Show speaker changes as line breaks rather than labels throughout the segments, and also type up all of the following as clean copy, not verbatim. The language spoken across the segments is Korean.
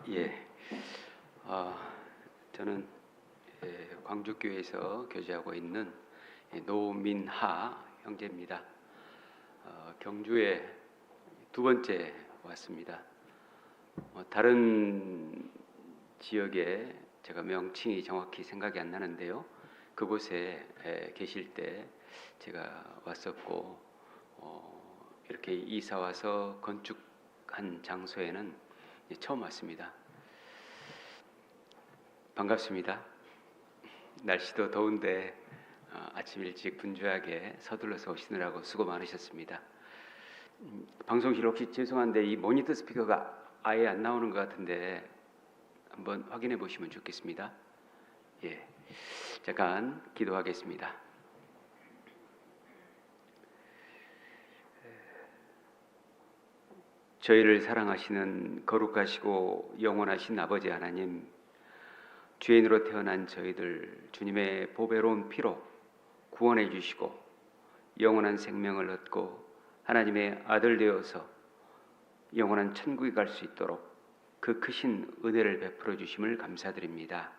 예. 저는 광주교회에서 교제하고 있는 노민하 형제입니다. 경주에 두 번째 왔습니다. 다른 지역에 제가 명칭이 정확히 생각이 안 나는데요. 그곳에 계실 때 제가 왔었고, 이렇게 이사 와서 건축한 장소에는 처음 왔습니다. 반갑습니다. 날씨도 더운데 아침 일찍 분주하게 서둘러서 오시느라고 수고 많으셨습니다. 방송실 혹시 죄송한데 이 모니터 스피커가 아예 안 나오는 것 같은데 한번 확인해 보시면 좋겠습니다. 예, 잠깐 기도하겠습니다. 저희를 사랑하시는 거룩하시고 영원하신 아버지 하나님, 죄인으로 태어난 저희들 주님의 보배로운 피로 구원해 주시고 영원한 생명을 얻고 하나님의 아들 되어서 영원한 천국에 갈 수 있도록 그 크신 은혜를 베풀어 주심을 감사드립니다.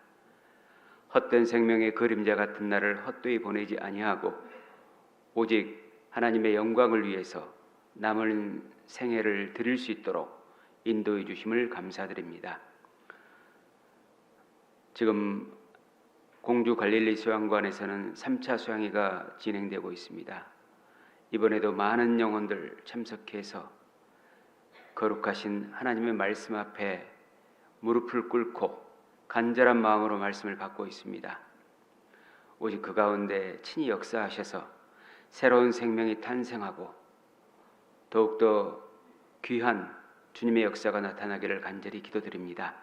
헛된 생명의 그림자 같은 나를 헛되이 보내지 아니하고 오직 하나님의 영광을 위해서 남은 생애를 드릴 수 있도록 인도해 주심을 감사드립니다. 지금 공주 갈릴리 수양관에서는 3차 수양회가 진행되고 있습니다. 이번에도 많은 영혼들 참석해서 거룩하신 하나님의 말씀 앞에 무릎을 꿇고 간절한 마음으로 말씀을 받고 있습니다. 오직 그 가운데 친히 역사하셔서 새로운 생명이 탄생하고 더욱더 귀한 주님의 역사가 나타나기를 간절히 기도드립니다.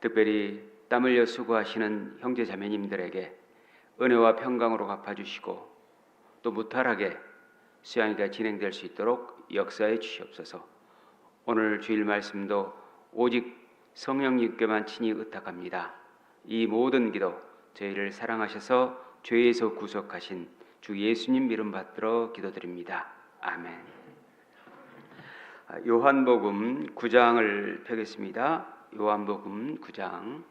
특별히 땀 흘려 수고하시는 형제 자매님들에게 은혜와 평강으로 갚아주시고 또 무탈하게 수양회가 진행될 수 있도록 역사해 주시옵소서. 오늘 주일 말씀도 오직 성령님께만 친히 의탁합니다. 이 모든 기도 저희를 사랑하셔서 죄에서 구속하신 주 예수님 이름 받들어 기도드립니다. 아멘. 요한복음 9장을 펴겠습니다. 요한복음 9장.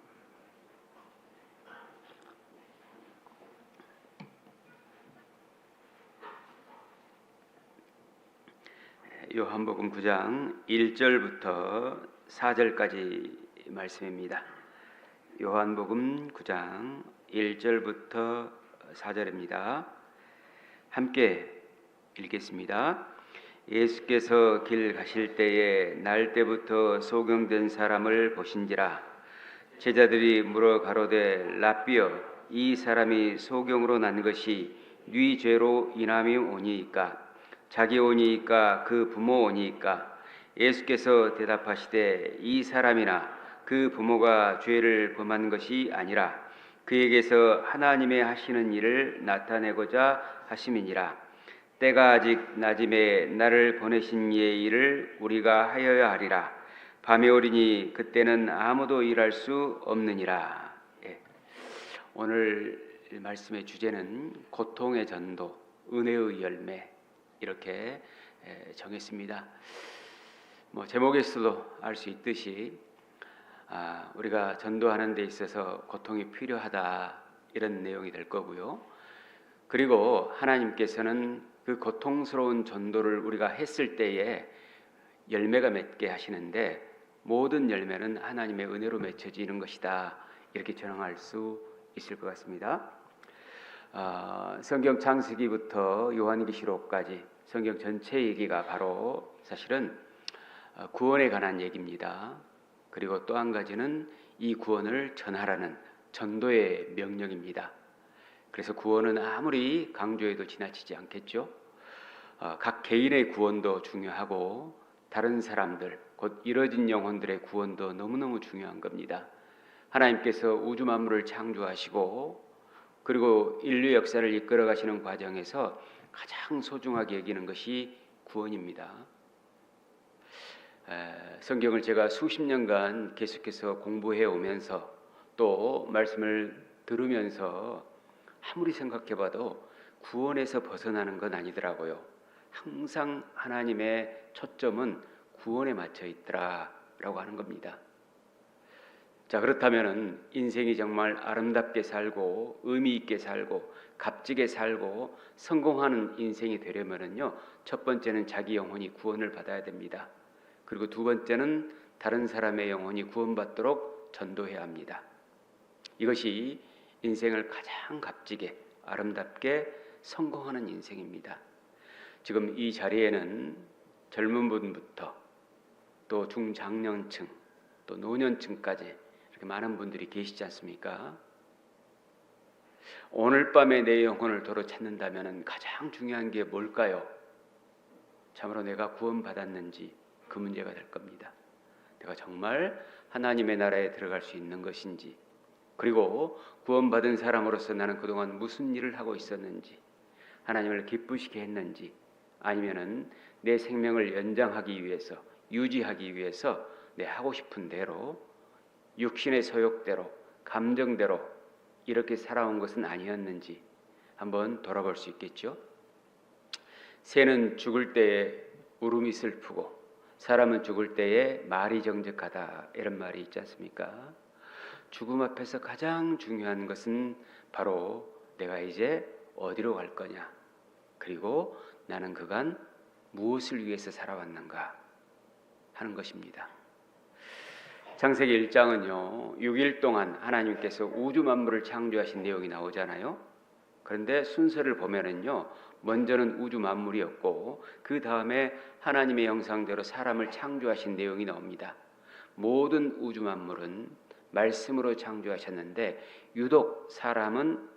요한복음 9장 1절부터 4절까지 말씀입니다. 요한복음 9장 1절부터 4절입니다. 함께 읽겠습니다. 예수께서 길 가실 때에 날 때부터 소경된 사람을 보신지라. 제자들이 물어 가로되 랍비여, 이 사람이 소경으로 난 것이 네 죄로 인함이 오니이까? 자기 오니이까 그 부모 오니이까? 예수께서 대답하시되 이 사람이나 그 부모가 죄를 범한 것이 아니라 그에게서 하나님의 하시는 일을 나타내고자 하심이니라. 때가 아직 낮음에 나를 보내신 이의 일을 우리가 하여야 하리라. 밤이 오리니 그때는 아무도 일할 수 없느니라. 오늘 말씀의 주제는 고통의 전도, 은혜의 열매, 이렇게 정했습니다. 제목에서도 알 수 있듯이 우리가 전도하는 데 있어서 고통이 필요하다, 이런 내용이 될 거고요. 그리고 하나님께서는 그 고통스러운 전도를 우리가 했을 때에 열매가 맺게 하시는데 모든 열매는 하나님의 은혜로 맺혀지는 것이다, 이렇게 전할 수 있을 것 같습니다. 성경 창세기부터 요한계시록까지 성경 전체 얘기가 바로 사실은 구원에 관한 얘기입니다. 그리고 또 한 가지는 이 구원을 전하라는 전도의 명령입니다. 그래서 구원은 아무리 강조해도 지나치지 않겠죠. 각 개인의 구원도 중요하고 다른 사람들, 곧 이뤄진 영혼들의 구원도 너무너무 중요한 겁니다. 하나님께서 우주 만물을 창조하시고 그리고 인류 역사를 이끌어 가시는 과정에서 가장 소중하게 여기는 것이 구원입니다. 성경을 제가 수십 년간 계속해서 공부해 오면서 또 말씀을 들으면서 아무리 생각해봐도 구원에서 벗어나는 건 아니더라고요. 항상 하나님의 초점은 구원에 맞춰 있더라, 라고 하는 겁니다. 자, 그렇다면은 인생이 정말 아름답게 살고 의미 있게 살고 값지게 살고 성공하는 인생이 되려면은요, 첫 번째는 자기 영혼이 구원을 받아야 됩니다. 그리고 두 번째는 다른 사람의 영혼이 구원받도록 전도해야 합니다. 이것이 인생을 가장 값지게 아름답게 성공하는 인생입니다. 지금 이 자리에는 젊은 분부터 또 중장년층 또 노년층까지 이렇게 많은 분들이 계시지 않습니까? 오늘 밤에 내 영혼을 도로 찾는다면 가장 중요한 게 뭘까요? 참으로 내가 구원받았는지 그 문제가 될 겁니다. 내가 정말 하나님의 나라에 들어갈 수 있는 것인지, 그리고 구원받은 사람으로서 나는 그동안 무슨 일을 하고 있었는지, 하나님을 기쁘시게 했는지, 아니면은 내 생명을 연장하기 위해서, 유지하기 위해서 내 하고 싶은 대로, 육신의 소욕대로, 감정대로 이렇게 살아온 것은 아니었는지 한번 돌아볼 수 있겠죠. 새는 죽을 때에 울음이 슬프고 사람은 죽을 때에 말이 정직하다, 이런 말이 있지 않습니까? 죽음 앞에서 가장 중요한 것은 바로 내가 이제 어디로 갈 거냐, 그리고 나는 그간 무엇을 위해서 살아왔는가 하는 것입니다. 창세기 1장은요 6일 동안 하나님께서 우주 만물을 창조하신 내용이 나오잖아요. 그런데 순서를 보면은요, 먼저는 우주 만물이었고 그 다음에 하나님의 형상대로 사람을 창조하신 내용이 나옵니다. 모든 우주 만물은 말씀으로 창조하셨는데 유독 사람은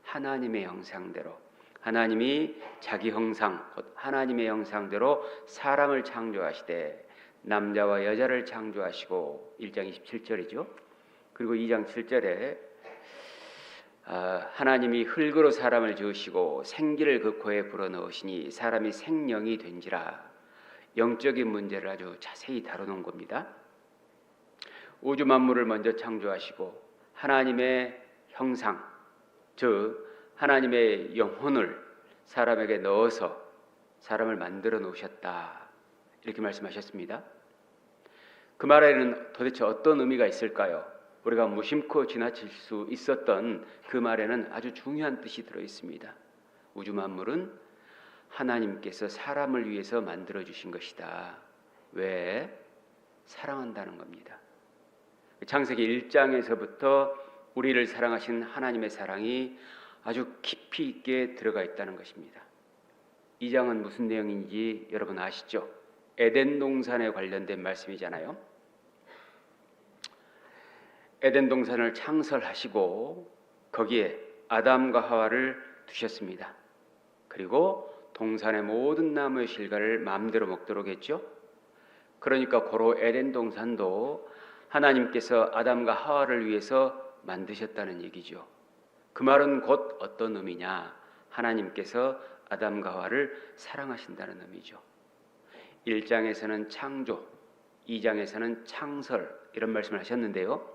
하나님의 형상대로, 하나님이 자기 형상, 하나님의 형상대로 사람을 창조하시되 남자와 여자를 창조하시고, 1장 27절이죠. 그리고 2장 7절에 하나님이 흙으로 사람을 지으시고 생기를 그 코에 불어넣으시니 사람이 생명이 된지라, 영적인 문제를 아주 자세히 다루는 겁니다. 우주 만물을 먼저 창조하시고 하나님의 형상, 즉 하나님의 영혼을 사람에게 넣어서 사람을 만들어 놓으셨다, 이렇게 말씀하셨습니다. 그 말에는 도대체 어떤 의미가 있을까요? 우리가 무심코 지나칠 수 있었던 그 말에는 아주 중요한 뜻이 들어 있습니다. 우주 만물은 하나님께서 사람을 위해서 만들어 주신 것이다. 왜? 사랑한다는 겁니다. 창세기 1장에서부터 우리를 사랑하신 하나님의 사랑이 아주 깊이 있게 들어가 있다는 것입니다. 2장은 무슨 내용인지 여러분 아시죠? 에덴 동산에 관련된 말씀이잖아요. 에덴 동산을 창설하시고 거기에 아담과 하와를 두셨습니다. 그리고 동산의 모든 나무의 실과를 마음대로 먹도록 했죠. 그러니까 고로 에덴 동산도 하나님께서 아담과 하와를 위해서 만드셨다는 얘기죠. 그 말은 곧 어떤 의미냐? 하나님께서 아담과 하와를 사랑하신다는 의미죠. 1장에서는 창조, 2장에서는 창설, 이런 말씀을 하셨는데요.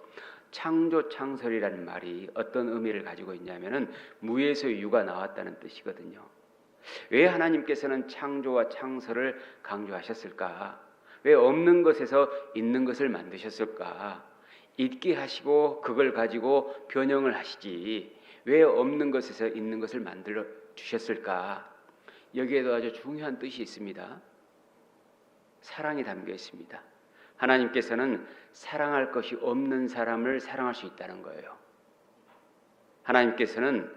창조, 창설이라는 말이 어떤 의미를 가지고 있냐면은 무에서 유가 나왔다는 뜻이거든요. 왜 하나님께서는 창조와 창설을 강조하셨을까? 왜 없는 것에서 있는 것을 만드셨을까? 있게 하시고 그걸 가지고 변형을 하시지 왜 없는 것에서 있는 것을 만들어 주셨을까? 여기에도 아주 중요한 뜻이 있습니다. 사랑이 담겨 있습니다. 하나님께서는 사랑할 것이 없는 사람을 사랑할 수 있다는 거예요. 하나님께서는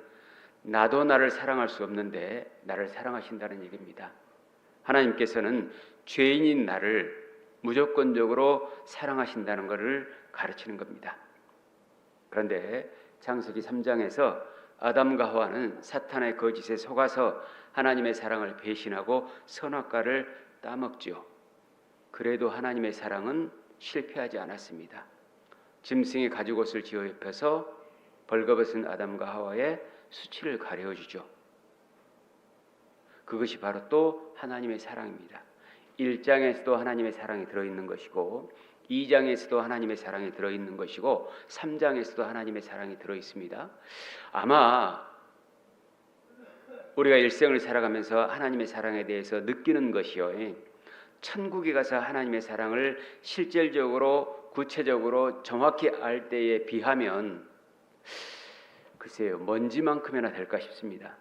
나도 나를 사랑할 수 없는데 나를 사랑하신다는 얘기입니다. 하나님께서는 죄인인 나를 무조건적으로 사랑하신다는 것을 가르치는 겁니다. 그런데 창세기 3장에서 아담과 하와는 사탄의 거짓에 속아서 하나님의 사랑을 배신하고 선악과를 따먹지요. 그래도 하나님의 사랑은 실패하지 않았습니다. 짐승의 가죽옷을 지어 입혀서 벌거벗은 아담과 하와의 수치를 가려주죠. 그것이 바로 또 하나님의 사랑입니다. 1장에서도 하나님의 사랑이 들어있는 것이고 2장에서도 하나님의 사랑이 들어있는 것이고 3장에서도 하나님의 사랑이 들어있습니다. 아마 우리가 일생을 살아가면서 하나님의 사랑에 대해서 느끼는 것이요, 천국에 가서 하나님의 사랑을 실질적으로 구체적으로 정확히 알 때에 비하면 글쎄요, 먼지만큼이나 될까 싶습니다.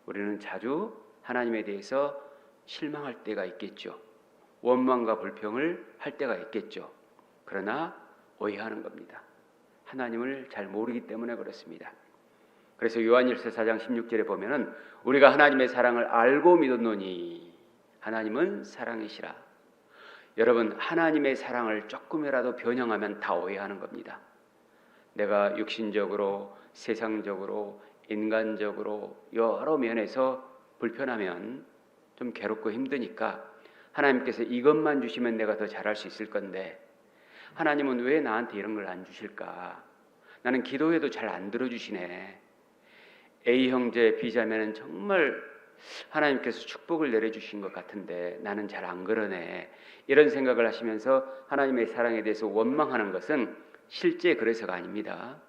우리는 자주 하나님에 대해서 실망할 때가 있겠죠. 원망과 불평을 할 때가 있겠죠. 그러나 오해하는 겁니다. 하나님을 잘 모르기 때문에 그렇습니다. 그래서 요한일서 4장 16절에 보면은 우리가 하나님의 사랑을 알고 믿었노니 하나님은 사랑이시라. 여러분, 하나님의 사랑을 조금이라도 변형하면 다 오해하는 겁니다. 내가 육신적으로, 세상적으로, 인간적으로 여러 면에서 불편하면 좀 괴롭고 힘드니까 하나님께서 이것만 주시면 내가 더 잘할 수 있을 건데 하나님은 왜 나한테 이런 걸 안 주실까? 나는 기도해도 잘 안 들어주시네. A 형제, B 자매는 정말 하나님께서 축복을 내려주신 것 같은데 나는 잘 안 그러네. 이런 생각을 하시면서 하나님의 사랑에 대해서 원망하는 것은 실제 그래서가 아닙니다.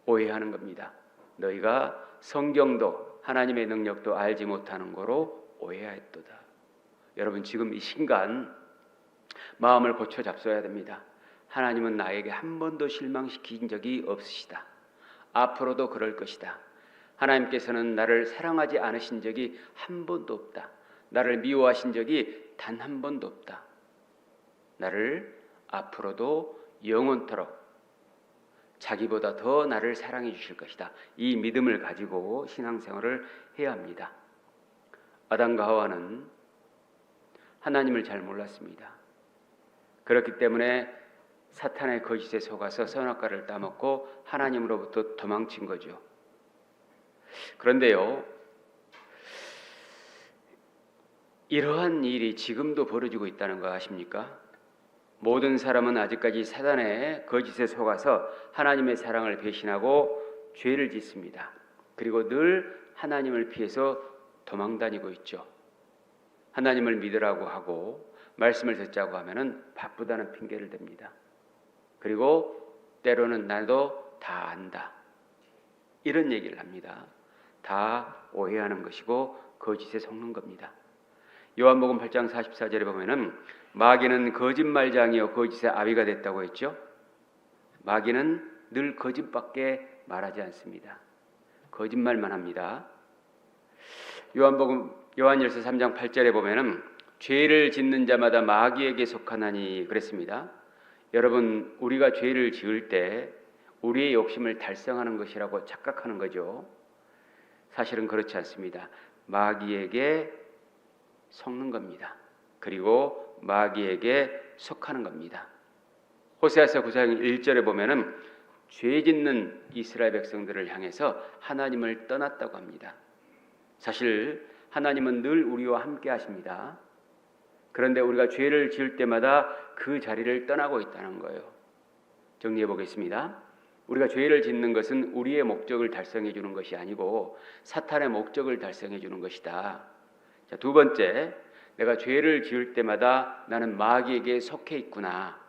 오해하는 겁니다. 너희가 성경도 하나님의 능력도 알지 못하는 거로 오해하였도다. 여러분, 지금 이 순간 마음을 고쳐 잡숴야 됩니다. 하나님은 나에게 한 번도 실망시킨 적이 없으시다. 앞으로도 그럴 것이다. 하나님께서는 나를 사랑하지 않으신 적이 한 번도 없다. 나를 미워하신 적이 단 한 번도 없다. 나를 앞으로도 영원토록 자기보다 더 나를 사랑해 주실 것이다. 이 믿음을 가지고 신앙생활을 해야 합니다. 아담과 하와는 하나님을 잘 몰랐습니다. 그렇기 때문에 사탄의 거짓에 속아서 선악과를 따먹고 하나님으로부터 도망친 거죠. 그런데요, 이러한 일이 지금도 벌어지고 있다는 거 아십니까? 모든 사람은 아직까지 사단의 거짓에 속아서 하나님의 사랑을 배신하고 죄를 짓습니다. 그리고 늘 하나님을 피해서 도망다니고 있죠. 하나님을 믿으라고 하고 말씀을 듣자고 하면은 바쁘다는 핑계를 댑니다. 그리고 때로는 나도 다 안다. 이런 얘기를 합니다. 다 오해하는 것이고 거짓에 속는 겁니다. 요한복음 8장 44절에 보면은 마귀는 거짓말장이요 거짓의 아비가 됐다고 했죠. 마귀는 늘 거짓밖에 말하지 않습니다. 거짓말만 합니다. 요한일서 3장 8절에 보면은 죄를 짓는 자마다 마귀에게 속하나니 그랬습니다. 여러분, 우리가 죄를 지을 때 우리의 욕심을 달성하는 것이라고 착각하는 거죠. 사실은 그렇지 않습니다. 마귀에게 속는 겁니다. 그리고 마귀에게 속하는 겁니다. 호세아서 9장 1절에 보면은 죄 짓는 이스라엘 백성들을 향해서 하나님을 떠났다고 합니다. 사실 하나님은 늘 우리와 함께 하십니다. 그런데 우리가 죄를 지을 때마다 그 자리를 떠나고 있다는 거예요. 정리해 보겠습니다. 우리가 죄를 짓는 것은 우리의 목적을 달성해 주는 것이 아니고 사탄의 목적을 달성해 주는 것이다. 자, 두 번째, 내가 죄를 지을 때마다 나는 마귀에게 속해 있구나.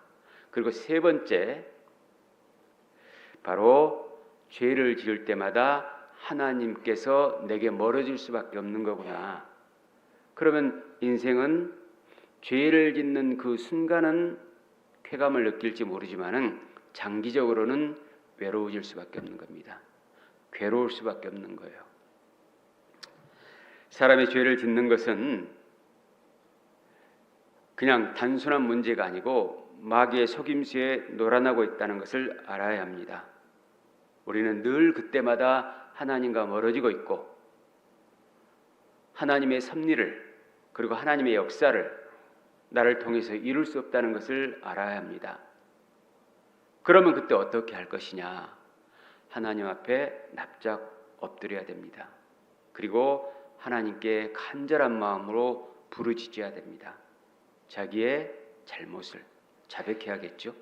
그리고 세 번째, 바로 죄를 지을 때마다 하나님께서 내게 멀어질 수밖에 없는 거구나. 그러면 인생은 죄를 짓는 그 순간은 쾌감을 느낄지 모르지만은 장기적으로는 외로워질 수밖에 없는 겁니다. 괴로울 수밖에 없는 거예요. 사람이 죄를 짓는 것은 그냥 단순한 문제가 아니고 마귀의 속임수에 놀아나고 있다는 것을 알아야 합니다. 우리는 늘 그때마다 하나님과 멀어지고 있고 하나님의 섭리를 그리고 하나님의 역사를 나를 통해서 이룰 수 없다는 것을 알아야 합니다. 그러면 그때 어떻게 할 것이냐? 하나님 앞에 납작 엎드려야 됩니다. 그리고 하나님께 간절한 마음으로 부르짖어야 됩니다. 자기의 잘못을 자백해야겠죠.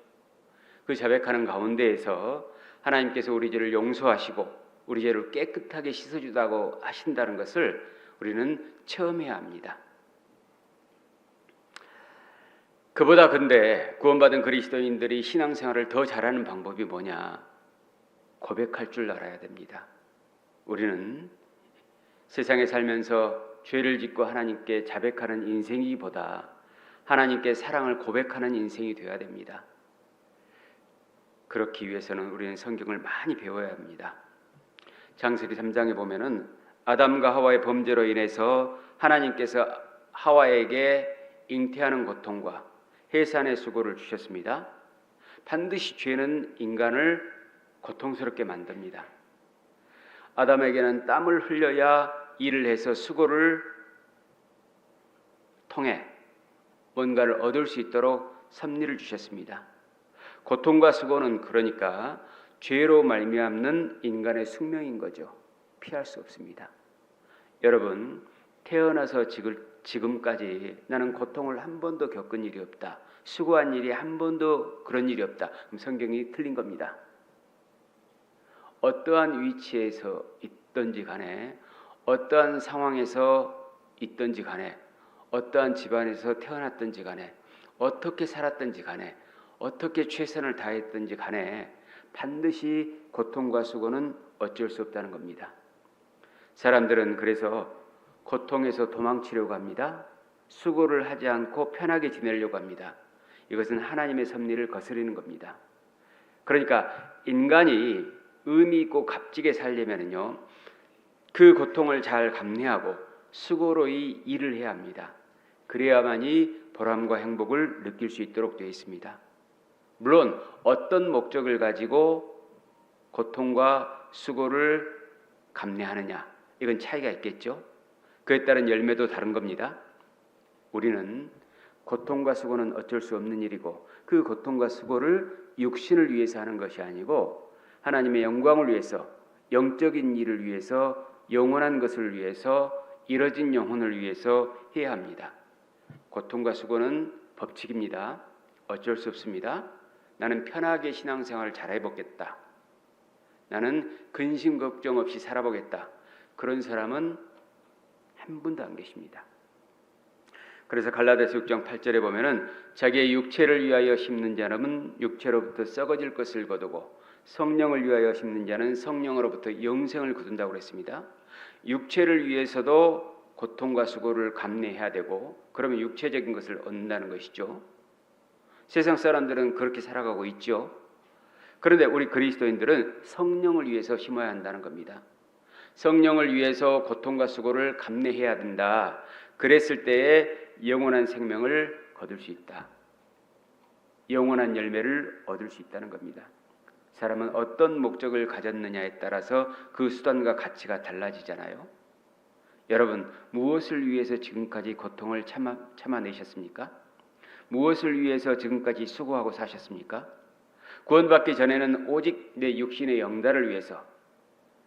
그 자백하는 가운데에서 하나님께서 우리 죄를 용서하시고 우리 죄를 깨끗하게 씻어주다고 하신다는 것을 우리는 체험해야 합니다. 그보다 근데 구원받은 그리스도인들이 신앙생활을 더 잘하는 방법이 뭐냐? 고백할 줄 알아야 됩니다. 우리는 세상에 살면서 죄를 짓고 하나님께 자백하는 인생이기보다 하나님께 사랑을 고백하는 인생이 되어야 됩니다. 그렇기 위해서는 우리는 성경을 많이 배워야 합니다. 창세기 3장에 보면은 아담과 하와의 범죄로 인해서 하나님께서 하와에게 잉태하는 고통과 해산의 수고를 주셨습니다. 반드시 죄는 인간을 고통스럽게 만듭니다. 아담에게는 땀을 흘려야 일을 해서 수고를 통해 뭔가를 얻을 수 있도록 섭리를 주셨습니다. 고통과 수고는 그러니까 죄로 말미암는 인간의 숙명인 거죠. 피할 수 없습니다. 여러분, 태어나서 지금까지 나는 고통을 한 번도 겪은 일이 없다, 수고한 일이 한 번도 그런 일이 없다, 그럼 성경이 틀린 겁니다. 어떠한 위치에서 있든지 간에, 어떠한 상황에서 있든지 간에, 어떠한 집안에서 태어났든지 간에, 어떻게 살았든지 간에, 어떻게 최선을 다했든지 간에 반드시 고통과 수고는 어쩔 수 없다는 겁니다. 사람들은 그래서 고통에서 도망치려고 합니다. 수고를 하지 않고 편하게 지내려고 합니다. 이것은 하나님의 섭리를 거스르는 겁니다. 그러니까 인간이 의미 있고 값지게 살려면요, 그 고통을 잘 감내하고 수고로 이 일을 해야 합니다. 그래야만이 보람과 행복을 느낄 수 있도록 되어 있습니다. 물론 어떤 목적을 가지고 고통과 수고를 감내하느냐, 이건 차이가 있겠죠. 그에 따른 열매도 다른 겁니다. 우리는 고통과 수고는 어쩔 수 없는 일이고, 그 고통과 수고를 육신을 위해서 하는 것이 아니고 하나님의 영광을 위해서, 영적인 일을 위해서, 영원한 것을 위해서, 이뤄진 영혼을 위해서 해야 합니다. 고통과 수고는 법칙입니다. 어쩔 수 없습니다. 나는 편하게 신앙생활을 잘해보겠다, 나는 근심 걱정 없이 살아보겠다, 그런 사람은 한 분도 안 계십니다. 그래서 갈라디아서 6장 8절에 보면은 자기의 육체를 위하여 심는 자는 육체로부터 썩어질 것을 거두고 성령을 위하여 심는 자는 성령으로부터 영생을 거둔다고 그랬습니다. 육체를 위해서도 고통과 수고를 감내해야 되고, 그러면 육체적인 것을 얻는다는 것이죠. 세상 사람들은 그렇게 살아가고 있죠. 그런데 우리 그리스도인들은 성령을 위해서 심어야 한다는 겁니다. 성령을 위해서 고통과 수고를 감내해야 된다. 그랬을 때에 영원한 생명을 거둘 수 있다. 영원한 열매를 얻을 수 있다는 겁니다. 사람은 어떤 목적을 가졌느냐에 따라서 그 수단과 가치가 달라지잖아요. 여러분, 무엇을 위해서 지금까지 고통을 참아내셨습니까? 무엇을 위해서 지금까지 수고하고 사셨습니까? 구원받기 전에는 오직 내 육신의 영달을 위해서,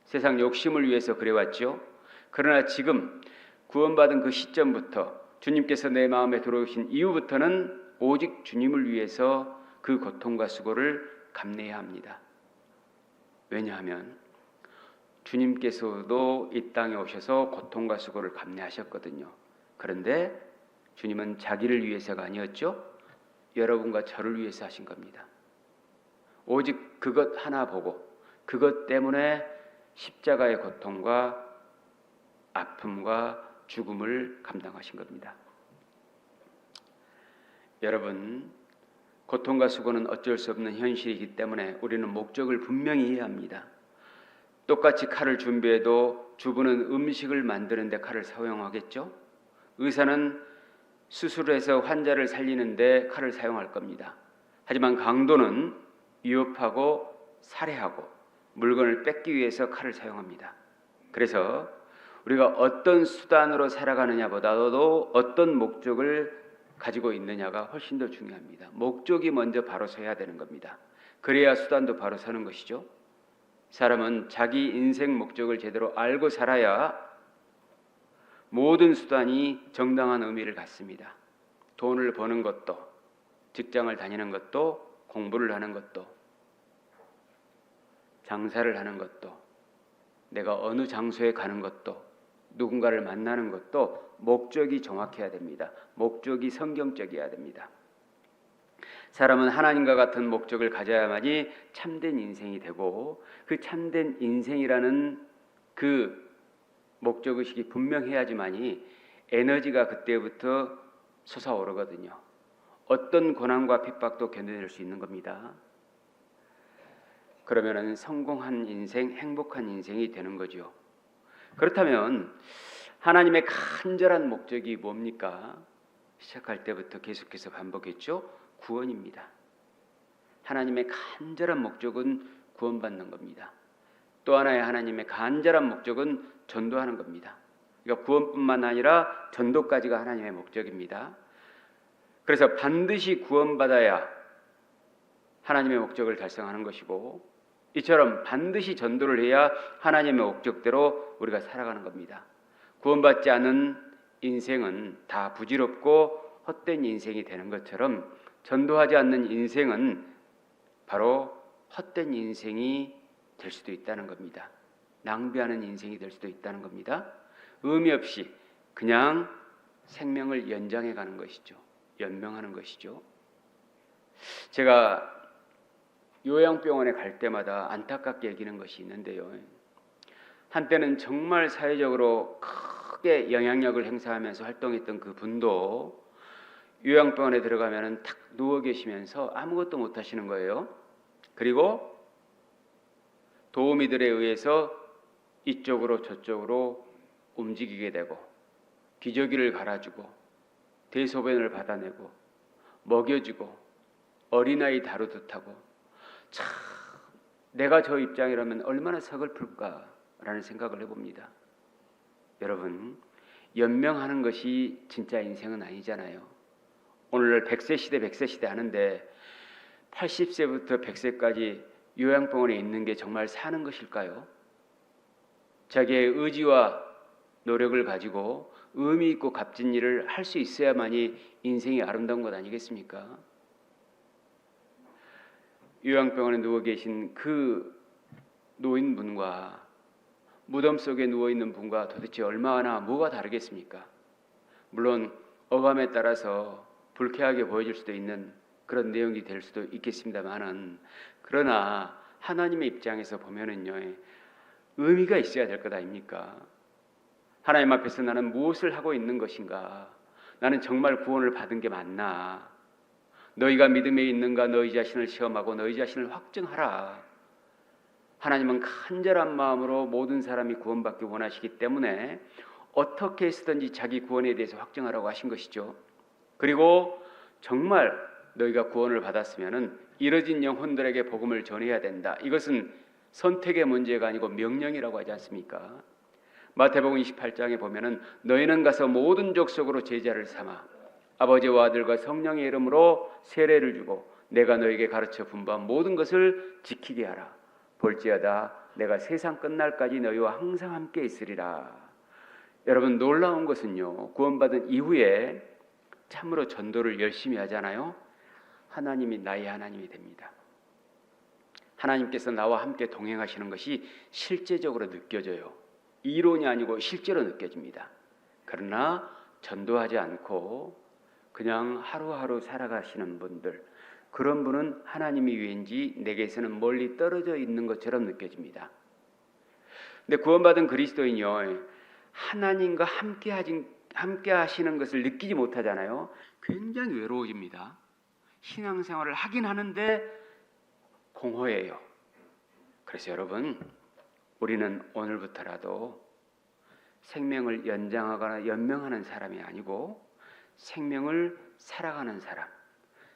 세상 욕심을 위해서 그래왔죠. 그러나 지금 구원받은 그 시점부터, 주님께서 내 마음에 들어오신 이후부터는 오직 주님을 위해서 그 고통과 수고를 감내해야 합니다. 왜냐하면 주님께서도 이 땅에 오셔서 고통과 수고를 감내하셨거든요. 그런데 주님은 자기를 위해서가 아니었죠. 여러분과 저를 위해서 하신 겁니다. 오직 그것 하나 보고 그것 때문에 십자가의 고통과 아픔과 죽음을 감당하신 겁니다. 여러분, 고통과 수고는 어쩔 수 없는 현실이기 때문에 우리는 목적을 분명히 해야 합니다. 똑같이 칼을 준비해도 주부는 음식을 만드는 데 칼을 사용하겠죠. 의사는 수술해서 환자를 살리는데 칼을 사용할 겁니다. 하지만 강도는 위협하고 살해하고 물건을 뺏기 위해서 칼을 사용합니다. 그래서 우리가 어떤 수단으로 살아가느냐보다도 어떤 목적을 가지고 있느냐가 훨씬 더 중요합니다. 목적이 먼저 바로 서야 되는 겁니다. 그래야 수단도 바로 서는 것이죠. 사람은 자기 인생 목적을 제대로 알고 살아야 모든 수단이 정당한 의미를 갖습니다. 돈을 버는 것도, 직장을 다니는 것도, 공부를 하는 것도, 장사를 하는 것도, 내가 어느 장소에 가는 것도, 누군가를 만나는 것도 목적이 정확해야 됩니다. 목적이 성경적이어야 됩니다. 사람은 하나님과 같은 목적을 가져야만이 참된 인생이 되고, 그 참된 인생이라는 그 목적의식이 분명해야지만이 에너지가 그때부터 솟아오르거든요. 어떤 고난과 핍박도 견뎌낼 수 있는 겁니다. 그러면은 성공한 인생, 행복한 인생이 되는 거죠. 그렇다면 하나님의 간절한 목적이 뭡니까? 시작할 때부터 계속해서 반복했죠. 구원입니다. 하나님의 간절한 목적은 구원받는 겁니다. 또 하나의 하나님의 간절한 목적은 전도하는 겁니다. 그러니까 구원뿐만 아니라 전도까지가 하나님의 목적입니다. 그래서 반드시 구원받아야 하나님의 목적을 달성하는 것이고, 이처럼 반드시 전도를 해야 하나님의 목적대로 우리가 살아가는 겁니다. 구원받지 않은 인생은 다 부질없고 헛된 인생이 되는 것처럼 전도하지 않는 인생은 바로 헛된 인생이 될 수도 있다는 겁니다. 낭비하는 인생이 될 수도 있다는 겁니다. 의미 없이 그냥 생명을 연장해 가는 것이죠. 연명하는 것이죠. 제가 요양병원에 갈 때마다 안타깝게 여기는 것이 있는데요. 한때는 정말 사회적으로 크게 영향력을 행사하면서 활동했던 그 분도 요양병원에 들어가면 탁 누워 계시면서 아무것도 못 하시는 거예요. 그리고 도우미들에 의해서 이쪽으로 저쪽으로 움직이게 되고 기저귀를 갈아주고 대소변을 받아내고 먹여주고 어린아이 다루듯 하고, 참 내가 저 입장이라면 얼마나 서글플까라는 생각을 해봅니다. 여러분, 연명하는 것이 진짜 인생은 아니잖아요. 오늘 100세 시대 100세 시대 하는데 80세부터 100세까지 요양병원에 있는 게 정말 사는 것일까요? 자기의 의지와 노력을 가지고 의미 있고 값진 일을 할 수 있어야만이 인생이 아름다운 것 아니겠습니까? 요양병원에 누워 계신 그 노인분과 무덤 속에 누워있는 분과 도대체 얼마나 뭐가 다르겠습니까? 물론 어감에 따라서 불쾌하게 보여질 수도 있는 그런 내용이 될 수도 있겠습니다만은, 그러나 하나님의 입장에서 보면은요, 의미가 있어야 될 것 아닙니까? 하나님 앞에서 나는 무엇을 하고 있는 것인가? 나는 정말 구원을 받은 게 맞나? 너희가 믿음에 있는가? 너희 자신을 시험하고 너희 자신을 확증하라. 하나님은 간절한 마음으로 모든 사람이 구원받기 원하시기 때문에 어떻게 해서든지 자기 구원에 대해서 확증하라고 하신 것이죠. 그리고 정말 너희가 구원을 받았으면은 이뤄진 영혼들에게 복음을 전해야 된다. 이것은 선택의 문제가 아니고 명령이라고 하지 않습니까? 마태복음 28장에 보면은 너희는 가서 모든 족속으로 제자를 삼아 아버지와 아들과 성령의 이름으로 세례를 주고 내가 너에게 가르쳐 분부한 모든 것을 지키게 하라. 볼지어다 내가 세상 끝날까지 너희와 항상 함께 있으리라. 여러분, 놀라운 것은요, 구원받은 이후에 참으로 전도를 열심히 하잖아요. 하나님이 나의 하나님이 됩니다. 하나님께서 나와 함께 동행하시는 것이 실제적으로 느껴져요. 이론이 아니고 실제로 느껴집니다. 그러나 전도하지 않고 그냥 하루하루 살아가시는 분들, 그런 분은 하나님이 왠지 내게서는 멀리 떨어져 있는 것처럼 느껴집니다. 근데 구원받은 그리스도인요, 하나님과 함께 하시는 것을 느끼지 못하잖아요. 굉장히 외로워집니다. 신앙생활을 하긴 하는데 공허해요. 그래서 여러분, 우리는 오늘부터라도 생명을 연장하거나 연명하는 사람이 아니고 생명을 살아가는 사람,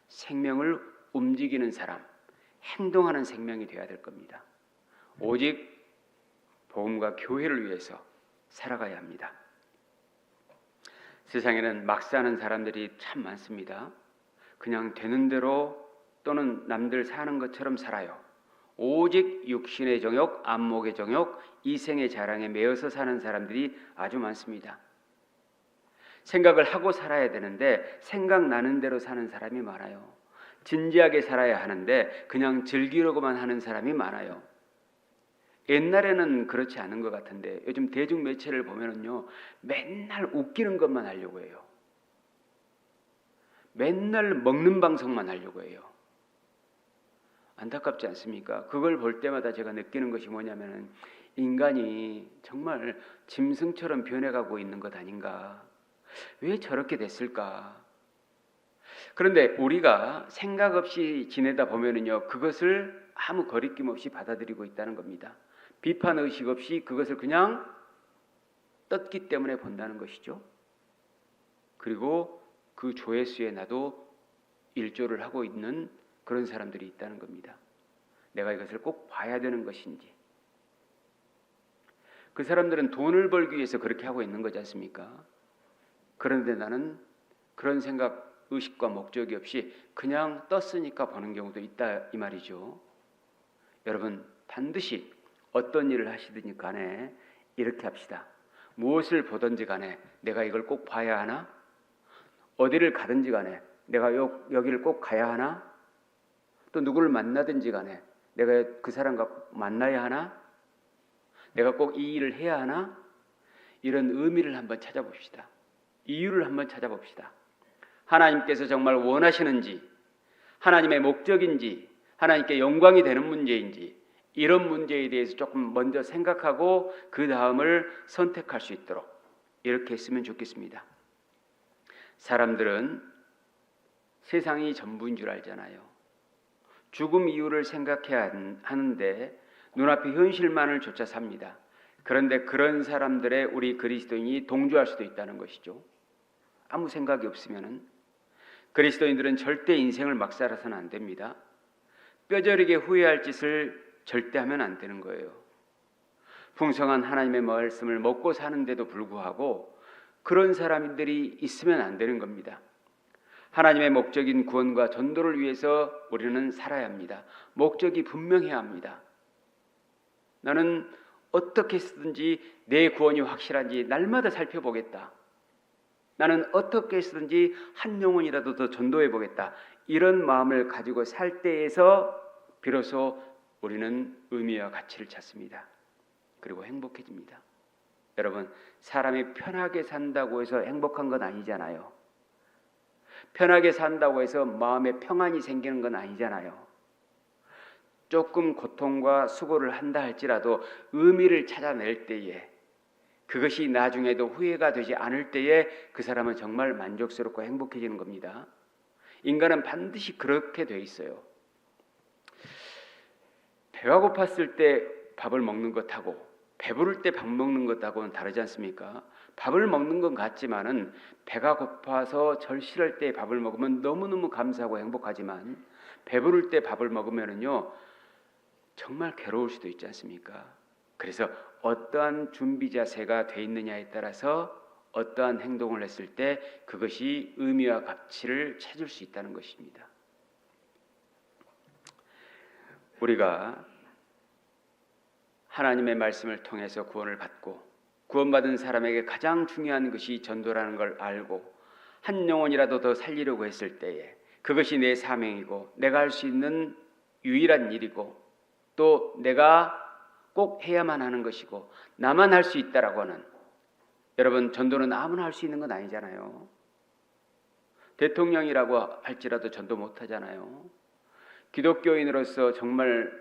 생명을 움직이는 사람, 행동하는 생명이 되어야 될 겁니다. 오직 복음과 교회를 위해서 살아가야 합니다. 세상에는 막 사는 사람들이 참 많습니다. 그냥 되는 대로 또는 남들 사는 것처럼 살아요. 오직 육신의 정욕, 안목의 정욕, 이생의 자랑에 매여서 사는 사람들이 아주 많습니다. 생각을 하고 살아야 되는데 생각나는 대로 사는 사람이 많아요. 진지하게 살아야 하는데 그냥 즐기려고만 하는 사람이 많아요. 옛날에는 그렇지 않은 것 같은데 요즘 대중매체를 보면은요, 맨날 웃기는 것만 하려고 해요. 맨날 먹는 방송만 하려고 해요. 안타깝지 않습니까? 그걸 볼 때마다 제가 느끼는 것이 뭐냐면은 인간이 정말 짐승처럼 변해가고 있는 것 아닌가? 왜 저렇게 됐을까? 그런데 우리가 생각 없이 지내다 보면은요, 그것을 아무 거리낌 없이 받아들이고 있다는 겁니다. 비판 의식 없이 그것을 그냥 떴기 때문에 본다는 것이죠. 그리고 그 조회수에 나도 일조를 하고 있는 그런 사람들이 있다는 겁니다. 내가 이것을 꼭 봐야 되는 것인지. 그 사람들은 돈을 벌기 위해서 그렇게 하고 있는 거지 않습니까? 그런데 나는 그런 생각, 의식과 목적이 없이 그냥 떴으니까 보는 경우도 있다 이 말이죠. 여러분, 반드시 어떤 일을 하시든지 간에 이렇게 합시다. 무엇을 보든지 간에 내가 이걸 꼭 봐야 하나? 어디를 가든지 간에 내가 여기를 꼭 가야 하나? 또 누구를 만나든지 간에 내가 그 사람과 만나야 하나? 내가 꼭 이 일을 해야 하나? 이런 의미를 한번 찾아봅시다. 이유를 한번 찾아봅시다. 하나님께서 정말 원하시는지, 하나님의 목적인지, 하나님께 영광이 되는 문제인지, 이런 문제에 대해서 조금 먼저 생각하고 그 다음을 선택할 수 있도록 이렇게 했으면 좋겠습니다. 사람들은 세상이 전부인 줄 알잖아요. 죽음 이유를 생각해야 하는데 눈앞의 현실만을 쫓아 삽니다. 그런데 그런 사람들의 우리 그리스도인이 동조할 수도 있다는 것이죠. 아무 생각이 없으면은 그리스도인들은 절대 인생을 막 살아서는 안 됩니다. 뼈저리게 후회할 짓을 절대 하면 안 되는 거예요. 풍성한 하나님의 말씀을 먹고 사는데도 불구하고 그런 사람들이 있으면 안 되는 겁니다. 하나님의 목적인 구원과 전도를 위해서 우리는 살아야 합니다. 목적이 분명해야 합니다. 나는 어떻게 쓰든지 내 구원이 확실한지 날마다 살펴보겠다. 나는 어떻게 쓰든지 한 영혼이라도 더 전도해 보겠다. 이런 마음을 가지고 살 때에서 비로소 우리는 의미와 가치를 찾습니다. 그리고 행복해집니다. 여러분, 사람이 편하게 산다고 해서 행복한 건 아니잖아요. 편하게 산다고 해서 마음에 평안이 생기는 건 아니잖아요. 조금 고통과 수고를 한다 할지라도 의미를 찾아낼 때에, 그것이 나중에도 후회가 되지 않을 때에 그 사람은 정말 만족스럽고 행복해지는 겁니다. 인간은 반드시 그렇게 돼 있어요. 배가 고팠을 때 밥을 먹는 것하고 배부를 때 밥 먹는 것하고는 다르지 않습니까? 밥을 먹는 건 같지만은 배가 고파서 절실할 때 밥을 먹으면 너무너무 감사하고 행복하지만 배부를 때 밥을 먹으면은요 정말 괴로울 수도 있지 않습니까? 그래서 어떠한 준비 자세가 돼 있느냐에 따라서 어떠한 행동을 했을 때 그것이 의미와 가치를 찾을 수 있다는 것입니다. 우리가 하나님의 말씀을 통해서 구원을 받고 구원받은 사람에게 가장 중요한 것이 전도라는 걸 알고 한 영혼이라도 더 살리려고 했을 때에 그것이 내 사명이고 내가 할 수 있는 유일한 일이고 또 내가 꼭 해야만 하는 것이고 나만 할 수 있다라고 하는, 여러분, 전도는 아무나 할 수 있는 건 아니잖아요. 대통령이라고 할지라도 전도 못 하잖아요. 기독교인으로서 정말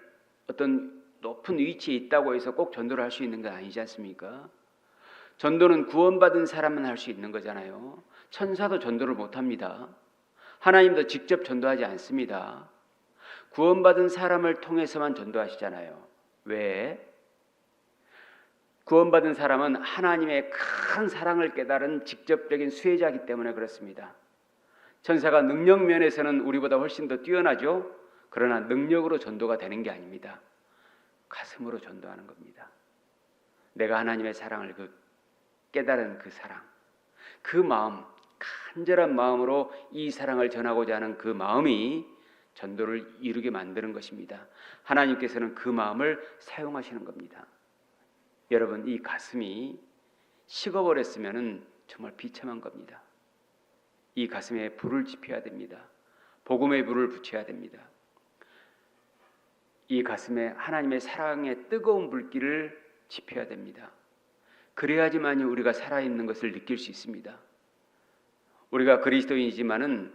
어떤 높은 위치에 있다고 해서 꼭 전도를 할 수 있는 건 아니지 않습니까? 전도는 구원받은 사람만 할 수 있는 거잖아요. 천사도 전도를 못 합니다. 하나님도 직접 전도하지 않습니다. 구원받은 사람을 통해서만 전도하시잖아요. 왜? 구원받은 사람은 하나님의 큰 사랑을 깨달은 직접적인 수혜자이기 때문에 그렇습니다. 천사가 능력 면에서는 우리보다 훨씬 더 뛰어나죠. 그러나 능력으로 전도가 되는 게 아닙니다. 가슴으로 전도하는 겁니다. 내가 하나님의 사랑을 깨달은 그 사랑, 그 마음, 간절한 마음으로 이 사랑을 전하고자 하는 그 마음이 전도를 이루게 만드는 것입니다. 하나님께서는 그 마음을 사용하시는 겁니다. 여러분, 이 가슴이 식어버렸으면 정말 비참한 겁니다. 이 가슴에 불을 지펴야 됩니다. 복음의 불을 붙여야 됩니다. 이 가슴에 하나님의 사랑의 뜨거운 불길을 지펴야 됩니다. 그래야지만이 우리가 살아있는 것을 느낄 수 있습니다. 우리가 그리스도인이지만은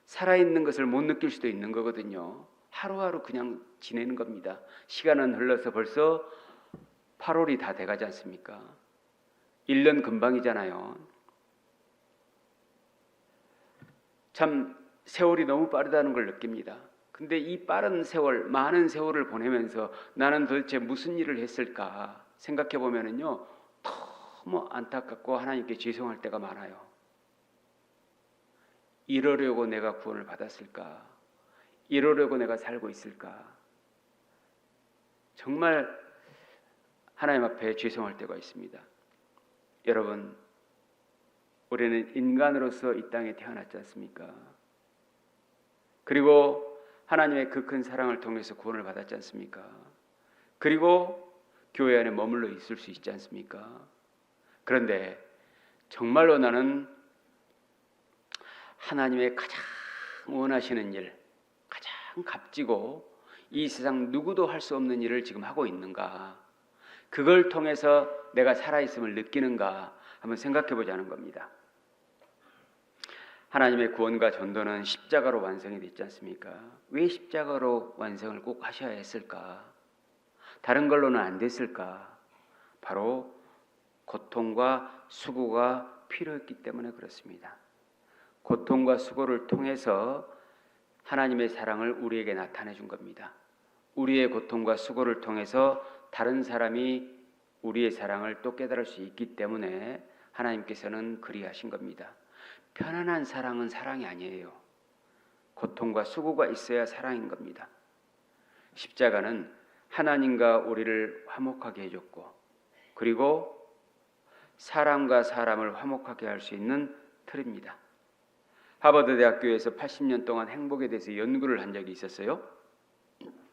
살아있는 것을 못 느낄 수도 있는 거거든요. 하루하루 그냥 지내는 겁니다. 시간은 흘러서 벌써 8월이 다 돼가지 않습니까? 1년 금방이잖아요. 참 세월이 너무 빠르다는 걸 느낍니다. 근데 이 빠른 세월, 많은 세월을 보내면서 나는 도대체 무슨 일을 했을까 생각해 보면은요, 너무 안타깝고 하나님께 죄송할 때가 많아요. 이러려고 내가 구원을 받았을까? 이러려고 내가 살고 있을까? 정말 하나님 앞에 죄송할 때가 있습니다. 여러분, 우리는 인간으로서 이 땅에 태어났지 않습니까? 그리고 하나님의 그 큰 사랑을 통해서 구원을 받았지 않습니까? 그리고 교회 안에 머물러 있을 수 있지 않습니까? 그런데 정말로 나는 하나님의 가장 원하시는 일, 가장 값지고 이 세상 누구도 할 수 없는 일을 지금 하고 있는가? 그걸 통해서 내가 살아있음을 느끼는가? 한번 생각해 보자는 겁니다. 하나님의 구원과 전도는 십자가로 완성이 됐지 않습니까? 왜 십자가로 완성을 꼭 하셔야 했을까? 다른 걸로는 안 됐을까? 바로 고통과 수고가 필요했기 때문에 그렇습니다. 고통과 수고를 통해서 하나님의 사랑을 우리에게 나타내 준 겁니다. 우리의 고통과 수고를 통해서 다른 사람이 우리의 사랑을 또 깨달을 수 있기 때문에 하나님께서는 그리하신 겁니다. 편안한 사랑은 사랑이 아니에요. 고통과 수고가 있어야 사랑인 겁니다. 십자가는 하나님과 우리를 화목하게 해줬고, 그리고 사람과 사람을 화목하게 할 수 있는 틀입니다. 하버드 대학교에서 80년 동안 행복에 대해서 연구를 한 적이 있었어요.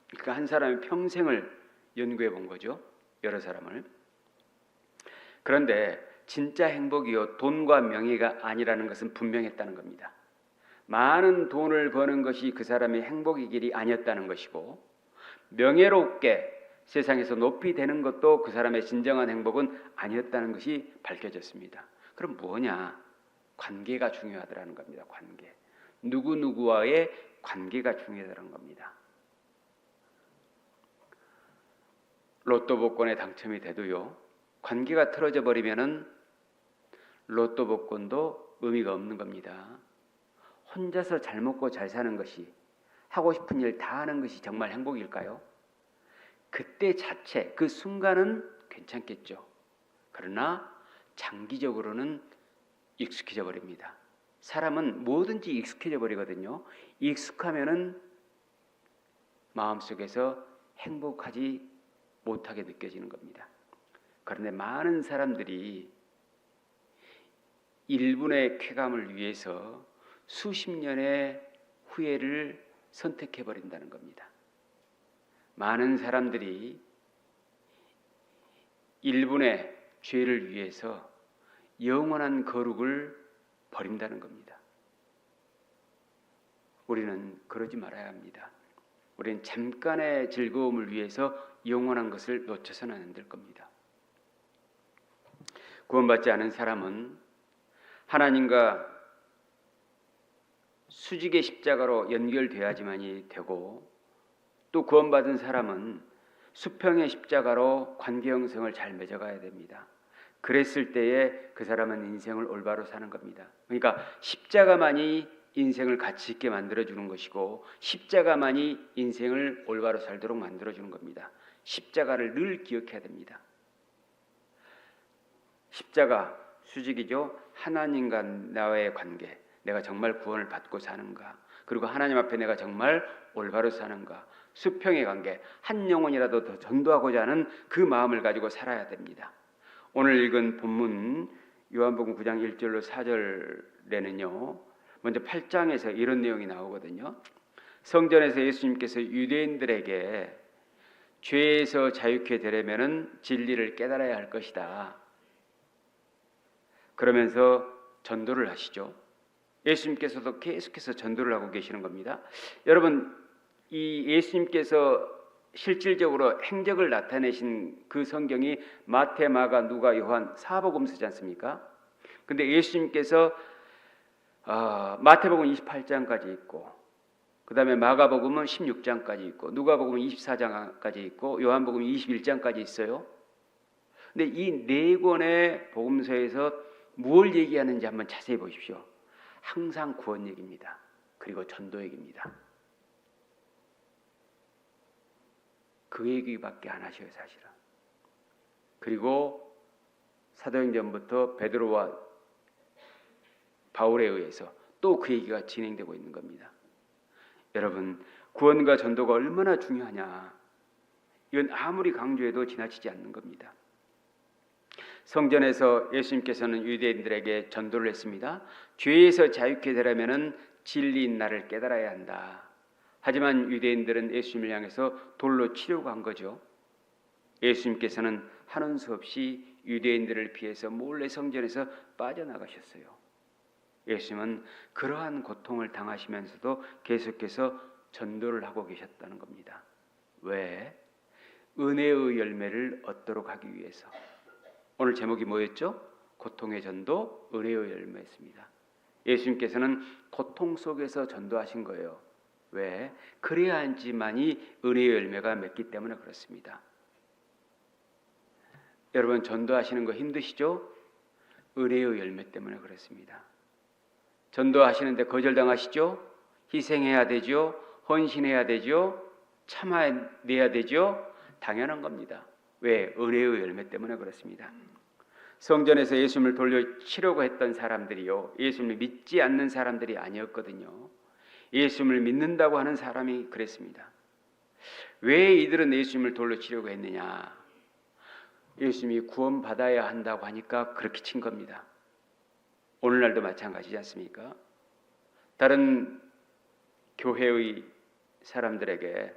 그러니까 한 사람의 평생을 연구해 본 거죠. 여러 사람을. 그런데 진짜 행복이요, 돈과 명예가 아니라는 것은 분명했다는 겁니다. 많은 돈을 버는 것이 그 사람의 행복의 길이 아니었다는 것이고, 명예롭게 세상에서 높이 되는 것도 그 사람의 진정한 행복은 아니었다는 것이 밝혀졌습니다. 그럼 뭐냐? 관계가 중요하다는 겁니다. 관계. 누구누구와의 관계가 중요하다는 겁니다. 로또 복권에 당첨이 돼도요, 관계가 틀어져 버리면은 로또 복권도 의미가 없는 겁니다. 혼자서 잘 먹고 잘 사는 것이, 하고 싶은 일 다 하는 것이 정말 행복일까요? 그때 자체, 그 순간은 괜찮겠죠. 그러나 장기적으로는 익숙해져 버립니다. 사람은 뭐든지 익숙해져 버리거든요. 익숙하면은 마음속에서 행복하지 못하게 느껴지는 겁니다. 그런데 많은 사람들이 1분의 쾌감을 위해서 수십 년의 후회를 선택해 버린다는 겁니다. 많은 사람들이 1분의 죄를 위해서 영원한 거룩을 버린다는 겁니다. 우리는 그러지 말아야 합니다. 우리는 잠깐의 즐거움을 위해서 영원한 것을 놓쳐서는 안 될 겁니다. 구원받지 않은 사람은 하나님과 수직의 십자가로 연결돼야지만이 되고, 또 구원받은 사람은 수평의 십자가로 관계 형성을 잘 맺어가야 됩니다. 그랬을 때에 그 사람은 인생을 올바로 사는 겁니다. 그러니까 십자가만이 인생을 가치 있게 만들어주는 것이고, 십자가만이 인생을 올바로 살도록 만들어주는 겁니다. 십자가를 늘 기억해야 됩니다. 십자가, 수직이죠. 하나님과 나와의 관계, 내가 정말 구원을 받고 사는가, 그리고 하나님 앞에 내가 정말 올바로 사는가, 수평의 관계, 한 영혼이라도 더 전도하고자 하는 그 마음을 가지고 살아야 됩니다. 오늘 읽은 본문 요한복음 9장 1절로 4절에는요, 먼저 8장에서 이런 내용이 나오거든요. 성전에서 예수님께서 유대인들에게 죄에서 자유케 되려면 진리를 깨달아야 할 것이다, 그러면서 전도를 하시죠. 예수님께서도 계속해서 전도를 하고 계시는 겁니다. 여러분, 이 예수님께서 실질적으로 행적을 나타내신 그 성경이 마태, 마가, 누가, 요한 사복음서지 않습니까? 근데 예수님께서 마태복음 28장까지 있고, 그 다음에 마가복음은 16장까지 있고, 누가복음은 24장까지 있고, 요한복음은 21장까지 있어요. 근데 이 네 권의 복음서에서 무엇을 얘기하는지 한번 자세히 보십시오. 항상 구원 얘기입니다. 그리고 전도 얘기입니다. 그 얘기밖에 안 하셔요, 사실은. 그리고 사도행전부터 베드로와 바울에 의해서 또 그 얘기가 진행되고 있는 겁니다. 여러분, 구원과 전도가 얼마나 중요하냐, 이건 아무리 강조해도 지나치지 않는 겁니다. 성전에서 예수님께서는 유대인들에게 전도를 했습니다. 죄에서 자유케 되려면 진리인 나를 깨달아야 한다. 하지만 유대인들은 예수님을 향해서 돌로 치려고 한 거죠. 예수님께서는 하는 수 없이 유대인들을 피해서 몰래 성전에서 빠져나가셨어요. 예수님은 그러한 고통을 당하시면서도 계속해서 전도를 하고 계셨다는 겁니다. 왜? 은혜의 열매를 얻도록 하기 위해서. 오늘 제목이 뭐였죠? 고통의 전도, 은혜의 열매였습니다. 예수님께서는 고통 속에서 전도하신 거예요. 왜? 그래야지만이 은혜의 열매가 맺기 때문에 그렇습니다. 여러분, 전도하시는 거 힘드시죠? 은혜의 열매 때문에 그렇습니다. 전도하시는데 거절당하시죠? 희생해야 되죠? 헌신해야 되죠? 참아내야 되죠? 당연한 겁니다. 왜? 은혜의 열매 때문에 그렇습니다. 성전에서 예수님을 돌려치려고 했던 사람들이요, 예수님을 믿지 않는 사람들이 아니었거든요. 예수님을 믿는다고 하는 사람이 그랬습니다. 왜 이들은 예수님을 돌려치려고 했느냐? 예수님이 구원받아야 한다고 하니까 그렇게 친 겁니다. 오늘날도 마찬가지지 않습니까? 다른 교회의 사람들에게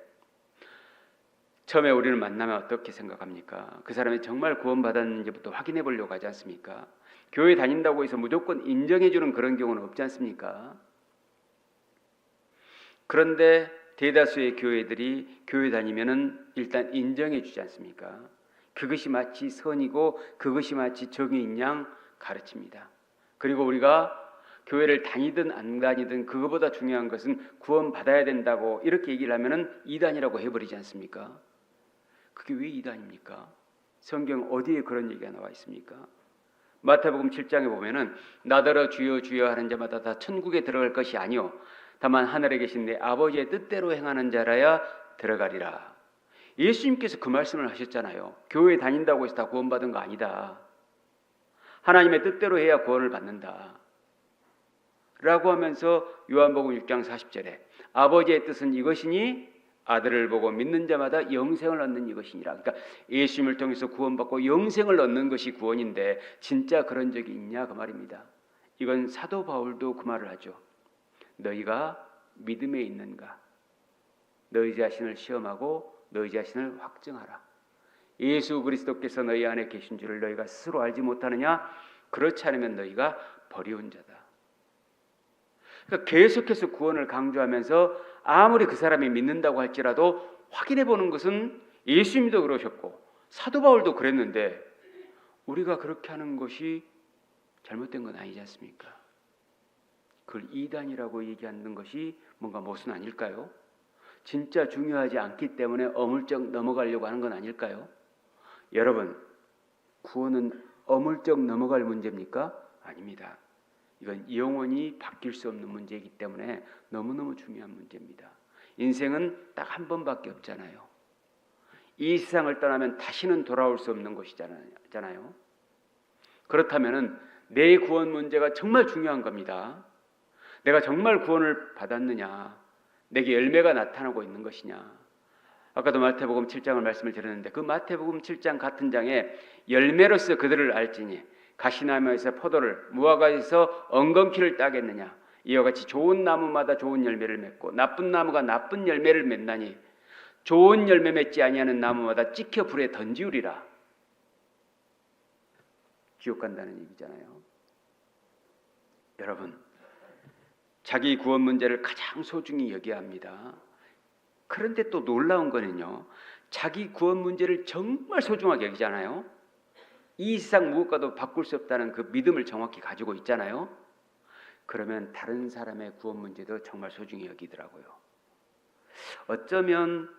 처음에 우리를 만나면 어떻게 생각합니까? 그 사람이 정말 구원받았는지부터 확인해 보려고 하지 않습니까? 교회 다닌다고 해서 무조건 인정해 주는 그런 경우는 없지 않습니까? 그런데 대다수의 교회들이 교회 다니면은 일단 인정해 주지 않습니까? 그것이 마치 선이고 그것이 마치 정의인 양 가르칩니다. 그리고 우리가 교회를 다니든 안 다니든 그거보다 중요한 것은 구원받아야 된다고 이렇게 얘기를 하면은 이단이라고 해버리지 않습니까? 그게 왜 이단입니까? 성경 어디에 그런 얘기가 나와 있습니까? 마태복음 7장에 보면은 나더러 주여 주여 하는 자마다 다 천국에 들어갈 것이 아니요 다만 하늘에 계신 내 아버지의 뜻대로 행하는 자라야 들어가리라. 예수님께서 그 말씀을 하셨잖아요. 교회 다닌다고 해서 다 구원받은 거 아니다. 하나님의 뜻대로 해야 구원을 받는다 라고 하면서 요한복음 6장 40절에 아버지의 뜻은 이것이니 아들을 보고 믿는 자마다 영생을 얻는 이것이니라. 그러니까 예수님을 통해서 구원받고 영생을 얻는 것이 구원인데 진짜 그런 적이 있냐 그 말입니다. 이건 사도 바울도 그 말을 하죠. 너희가 믿음에 있는가? 너희 자신을 시험하고 너희 자신을 확증하라. 예수 그리스도께서 너희 안에 계신 줄을 너희가 스스로 알지 못하느냐? 그렇지 않으면 너희가 버리운 자다. 그러니까 계속해서 구원을 강조하면서 아무리 그 사람이 믿는다고 할지라도 확인해 보는 것은 예수님도 그러셨고 사도 바울도 그랬는데 우리가 그렇게 하는 것이 잘못된 건 아니지 않습니까? 그걸 이단이라고 얘기하는 것이 뭔가 모순 아닐까요? 진짜 중요하지 않기 때문에 어물쩍 넘어가려고 하는 건 아닐까요? 여러분, 구원은 어물쩍 넘어갈 문제입니까? 아닙니다. 이건 영원히 바뀔 수 없는 문제이기 때문에 너무너무 중요한 문제입니다. 인생은 딱 한 번밖에 없잖아요. 이 세상을 떠나면 다시는 돌아올 수 없는 것이잖아요. 그렇다면 내 구원 문제가 정말 중요한 겁니다. 내가 정말 구원을 받았느냐, 내게 열매가 나타나고 있는 것이냐. 아까도 마태복음 7장을 말씀을 드렸는데 그 마태복음 7장 같은 장에 열매로서 그들을 알지니 가시나무에서 포도를 무화과에서 엉겅퀴를 따겠느냐. 이와 같이 좋은 나무마다 좋은 열매를 맺고 나쁜 나무가 나쁜 열매를 맺나니 좋은 열매 맺지 아니하는 나무마다 찍혀 불에 던지우리라. 지옥 간다는 얘기잖아요. 여러분, 자기 구원 문제를 가장 소중히 여겨야 합니다. 그런데 또 놀라운 거는요, 자기 구원 문제를 정말 소중하게 여기잖아요. 이 세상 무엇과도 바꿀 수 없다는 그 믿음을 정확히 가지고 있잖아요. 그러면 다른 사람의 구원 문제도 정말 소중히 여기더라고요. 어쩌면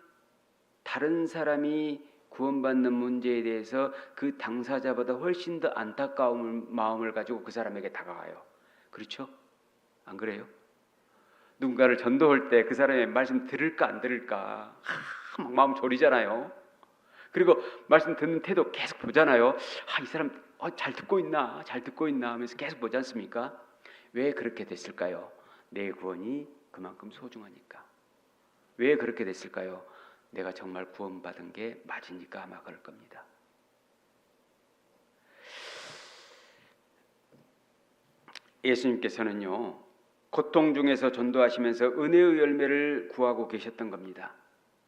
다른 사람이 구원받는 문제에 대해서 그 당사자보다 훨씬 더 안타까운 마음을 가지고 그 사람에게 다가가요. 그렇죠? 안 그래요? 누군가를 전도할 때 그 사람의 말씀 들을까 안 들을까 막 마음 졸이잖아요. 그리고 말씀 듣는 태도 계속 보잖아요. 이 사람 잘 듣고 있나 하면서 계속 보지 않습니까? 왜 그렇게 됐을까요? 내 구원이 그만큼 소중하니까. 왜 그렇게 됐을까요? 내가 정말 구원받은 게 맞으니까 아마 그럴 겁니다. 예수님께서는요, 고통 중에서 전도하시면서 은혜의 열매를 구하고 계셨던 겁니다.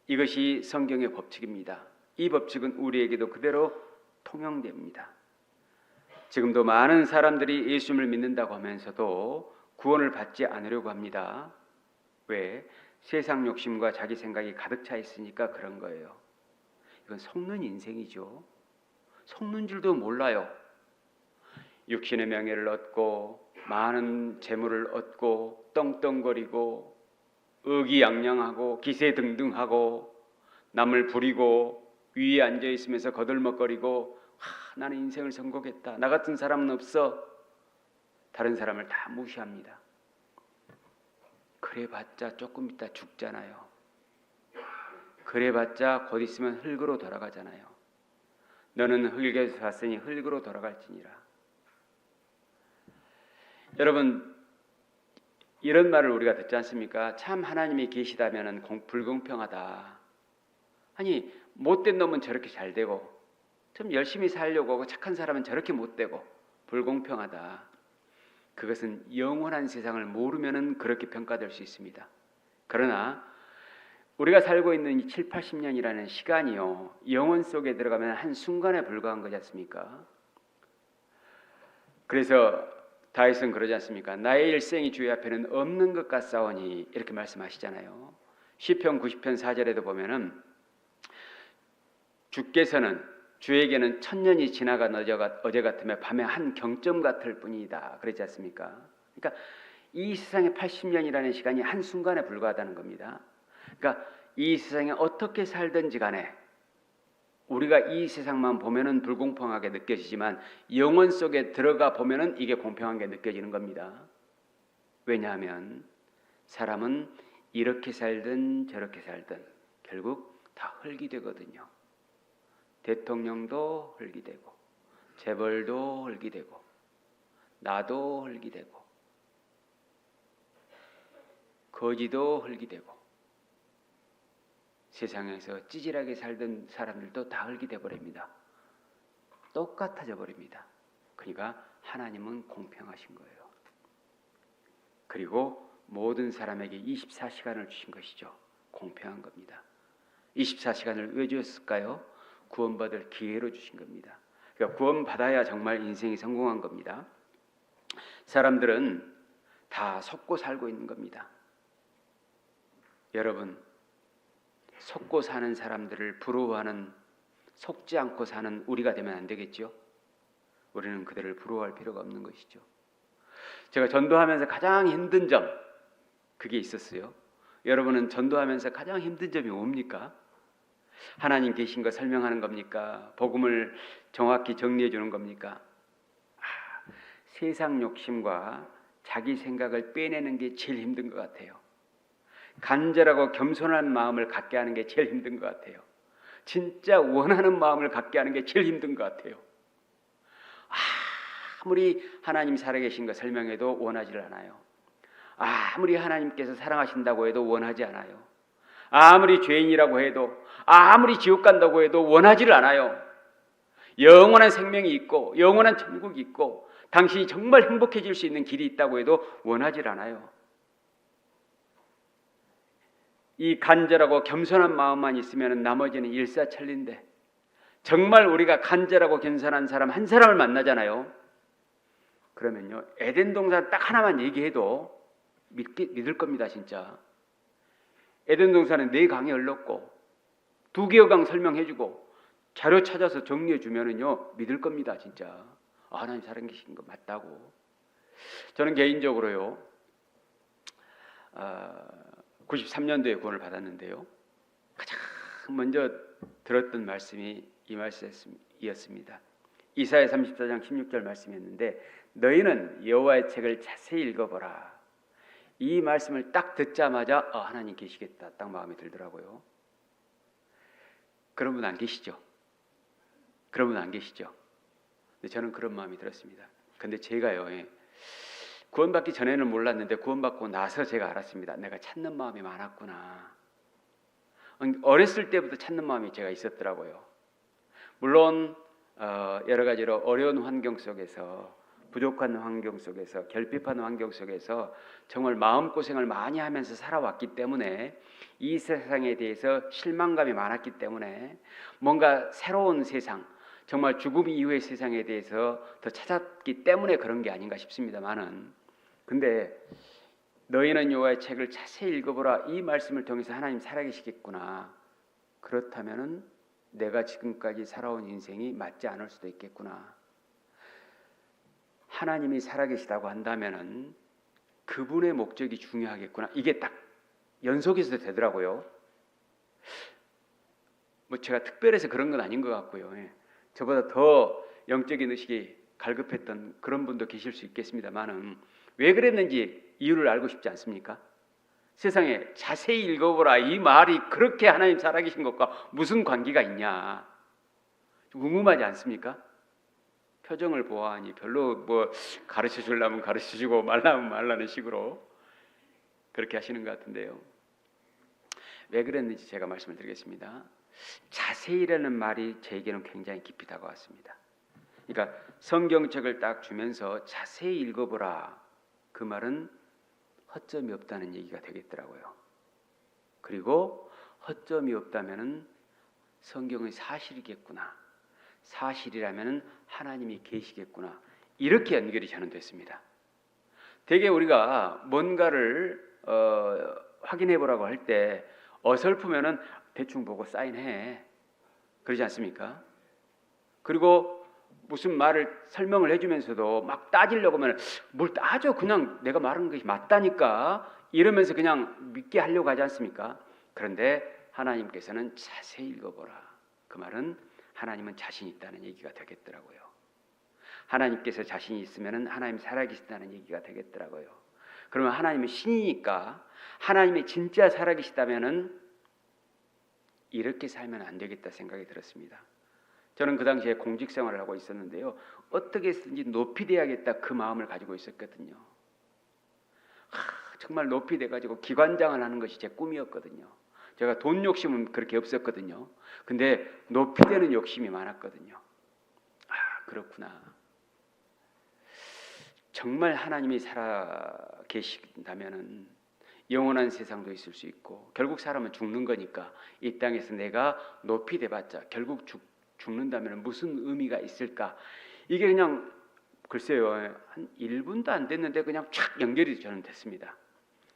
이것이 성경의 법칙입니다. 이 법칙은 우리에게도 그대로 통용됩니다. 지금도 많은 사람들이 예수님을 믿는다고 하면서도 구원을 받지 않으려고 합니다. 왜? 세상 욕심과 자기 생각이 가득 차 있으니까 그런 거예요. 이건 속는 인생이죠. 속는 줄도 몰라요. 육신의 명예를 얻고 많은 재물을 얻고 떵떵거리고 의기양양하고 기세등등하고 남을 부리고 위에 앉아 있으면서 거들먹거리고 나는 인생을 성공했다. 나 같은 사람은 없어. 다른 사람을 다 무시합니다. 그래봤자 조금 있다 죽잖아요. 그래봤자 곧 있으면 흙으로 돌아가잖아요. 너는 흙에서 왔으니 흙으로 돌아갈지니라. 여러분, 이런 말을 우리가 듣지 않습니까? 참 하나님이 계시다면 불공평하다. 아니, 못된 놈은 저렇게 잘 되고 좀 열심히 살려고 하고 착한 사람은 저렇게 못되고 불공평하다. 그것은 영원한 세상을 모르면 그렇게 평가될 수 있습니다. 그러나 우리가 살고 있는 이 7, 80년이라는 시간이요, 영원 속에 들어가면 한순간에 불과한 거지 않습니까? 그래서 다윗은 그러지 않습니까? 나의 일생이 주의 앞에는 없는 것 같사오니 이렇게 말씀하시잖아요. 시편 90편 4절에도 보면은 주께서는 주에게는 천년이 지나간 어제 같으며 밤의 한 경점 같을 뿐이다. 그러지 않습니까? 그러니까 이 세상의 80년이라는 시간이 한순간에 불과하다는 겁니다. 그러니까 이 세상에 어떻게 살든지 간에 우리가 이 세상만 보면은 불공평하게 느껴지지만 영원 속에 들어가 보면은 이게 공평한 게 느껴지는 겁니다. 왜냐하면 사람은 이렇게 살든 저렇게 살든 결국 다 흙이 되거든요. 대통령도 흙이 되고 재벌도 흙이 되고 나도 흙이 되고 거지도 흙이 되고 세상에서 찌질하게 살던 사람들도 다 흙이 되어버립니다. 똑같아져 버립니다. 그러니까 하나님은 공평하신 거예요. 그리고 모든 사람에게 24시간을 주신 것이죠. 공평한 겁니다. 24시간을 왜 주셨을까요? 구원받을 기회로 주신 겁니다. 그러니까 구원받아야 정말 인생이 성공한 겁니다. 사람들은 다 속고 살고 있는 겁니다. 여러분, 속고 사는 사람들을 부러워하는, 속지 않고 사는 우리가 되면 안 되겠죠? 우리는 그들을 부러워할 필요가 없는 것이죠. 제가 전도하면서 가장 힘든 점, 그게 있었어요. 여러분은 전도하면서 가장 힘든 점이 뭡니까? 하나님 계신 거 설명하는 겁니까? 복음을 정확히 정리해 주는 겁니까? 세상 욕심과 자기 생각을 빼내는 게 제일 힘든 것 같아요. 간절하고 겸손한 마음을 갖게 하는 게 제일 힘든 것 같아요. 진짜 원하는 마음을 갖게 하는 게 제일 힘든 것 같아요. 아무리 하나님 살아계신 거 설명해도 원하지를 않아요. 아무리 하나님께서 사랑하신다고 해도 원하지 않아요. 아무리 죄인이라고 해도, 아무리 지옥 간다고 해도 원하지를 않아요. 영원한 생명이 있고 영원한 천국이 있고 당신이 정말 행복해질 수 있는 길이 있다고 해도 원하지를 않아요. 이 간절하고 겸손한 마음만 있으면 나머지는 일사천리인데, 정말 우리가 간절하고 겸손한 사람 한 사람을 만나잖아요. 그러면요, 에덴 동산 딱 하나만 얘기해도 믿을 겁니다. 진짜 에덴 동산은 4강이 흘렀고 2개의 강 설명해주고 자료 찾아서 정리해주면은요 믿을 겁니다. 진짜 하나님 살아계신 거 맞다고. 저는 개인적으로요 93년도에 구원을 받았는데요, 가장 먼저 들었던 말씀이 이 말씀이었습니다. 이사야 34장 16절 말씀이었는데 너희는 여호와의 책을 자세히 읽어보라. 이 말씀을 딱 듣자마자 하나님 계시겠다 딱 마음이 들더라고요. 그런 분 안 계시죠? 그런 분 안 계시죠? 근데 저는 그런 마음이 들었습니다. 근데 제가요, 구원받기 전에는 몰랐는데 구원받고 나서 제가 알았습니다. 내가 찾는 마음이 많았구나. 어렸을 때부터 찾는 마음이 제가 있었더라고요. 물론 여러 가지로 어려운 환경 속에서, 부족한 환경 속에서, 결핍한 환경 속에서 정말 마음고생을 많이 하면서 살아왔기 때문에 이 세상에 대해서 실망감이 많았기 때문에 뭔가 새로운 세상, 정말 죽음 이후의 세상에 대해서 더 찾았기 때문에 그런 게 아닌가 싶습니다만은, 근데 너희는 여호와의 책을 자세히 읽어보라. 이 말씀을 통해서 하나님 살아계시겠구나. 그렇다면은 내가 지금까지 살아온 인생이 맞지 않을 수도 있겠구나. 하나님이 살아계시다고 한다면은 그분의 목적이 중요하겠구나. 이게 딱 연속해서 되더라고요. 뭐 제가 특별해서 그런 건 아닌 것 같고요. 저보다 더 영적인 의식이 갈급했던 그런 분도 계실 수 있겠습니다만은 왜 그랬는지 이유를 알고 싶지 않습니까? 세상에 자세히 읽어보라. 이 말이 그렇게 하나님 살아계신 것과 무슨 관계가 있냐? 궁금하지 않습니까? 표정을 보아하니 별로 뭐 가르쳐 주려면 가르쳐 주고 말라면 말라는 식으로 그렇게 하시는 것 같은데요. 왜 그랬는지 제가 말씀을 드리겠습니다. 자세히라는 말이 제게는 굉장히 깊이 다가왔습니다. 그러니까 성경책을 딱 주면서 자세히 읽어보라. 그 말은 허점이 없다는 얘기가 되겠더라고요. 그리고 허점이 없다면은 성경의 사실이겠구나. 사실이라면은 하나님이 계시겠구나. 이렇게 연결이 저는 됐습니다. 되게 우리가 뭔가를 확인해 보라고 할 때 어설프면은 대충 보고 사인해. 그러지 않습니까? 그리고 무슨 말을 설명을 해주면서도 막 따지려고 하면 뭘 따져. 그냥 내가 말하는 것이 맞다니까. 이러면서 그냥 믿게 하려고 하지 않습니까? 그런데 하나님께서는 자세히 읽어보라. 그 말은 하나님은 자신 있다는 얘기가 되겠더라고요. 하나님께서 자신이 있으면 하나님 살아계신다는 얘기가 되겠더라고요. 그러면 하나님은 신이니까 하나님이 진짜 살아계시다면은 이렇게 살면 안 되겠다 생각이 들었습니다. 저는 그 당시에 공직 생활을 하고 있었는데요. 어떻게 해서든지 높이 돼야겠다 그 마음을 가지고 있었거든요. 정말 높이 돼가지고 기관장을 하는 것이 제 꿈이었거든요. 제가 돈 욕심은 그렇게 없었거든요. 근데 높이 되는 욕심이 많았거든요. 그렇구나. 정말 하나님이 살아 계신다면은 영원한 세상도 있을 수 있고, 결국 사람은 죽는 거니까 이 땅에서 내가 높이 돼봤자 결국 죽는다면 무슨 의미가 있을까? 이게 그냥 글쎄요, 한 1분도 안 됐는데 그냥 촥 연결이 저는 됐습니다.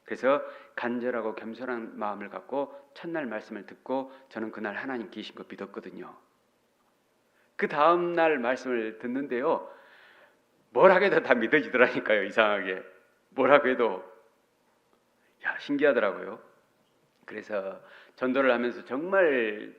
그래서 간절하고 겸손한 마음을 갖고 첫날 말씀을 듣고 저는 그날 하나님 계신 거 믿었거든요. 그 다음날 말씀을 듣는데요, 뭘 하게도 다 믿어지더라니까요. 이상하게 뭐라고 해도 신기하더라고요. 그래서 전도를 하면서 정말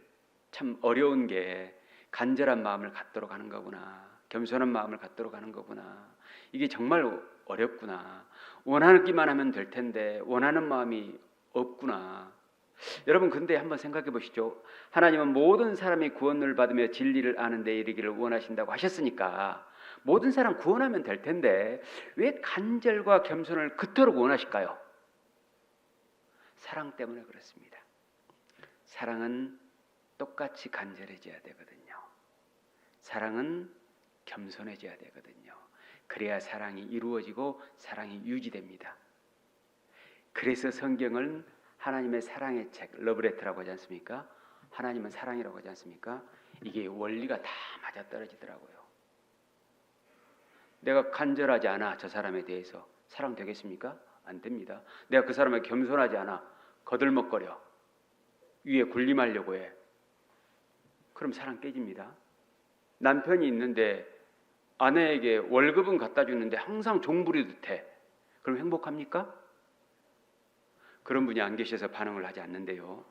참 어려운 게 간절한 마음을 갖도록 하는 거구나, 겸손한 마음을 갖도록 하는 거구나, 이게 정말 어렵구나. 원하기만 하면 될 텐데 원하는 마음이 없구나. 여러분 근데 한번 생각해 보시죠. 하나님은 모든 사람이 구원을 받으며 진리를 아는 데 이르기를 원하신다고 하셨으니까 모든 사람 구원하면 될 텐데 왜 간절과 겸손을 그토록 원하실까요? 사랑 때문에 그렇습니다. 사랑은 똑같이 간절해져야 되거든요. 사랑은 겸손해져야 되거든요. 그래야 사랑이 이루어지고 사랑이 유지됩니다. 그래서 성경은 하나님의 사랑의 책, 러브레터라고 하지 않습니까? 하나님은 사랑이라고 하지 않습니까? 이게 원리가 다 맞아떨어지더라고요. 내가 간절하지 않아 저 사람에 대해서 사랑 되겠습니까? 안 됩니다. 내가 그 사람에게 겸손하지 않아 거들먹거려 위에 군림하려고 해. 그럼 사랑 깨집니다. 남편이 있는데 아내에게 월급은 갖다 주는데 항상 종부리듯 해. 그럼 행복합니까? 그런 분이 안 계셔서 반응을 하지 않는데요.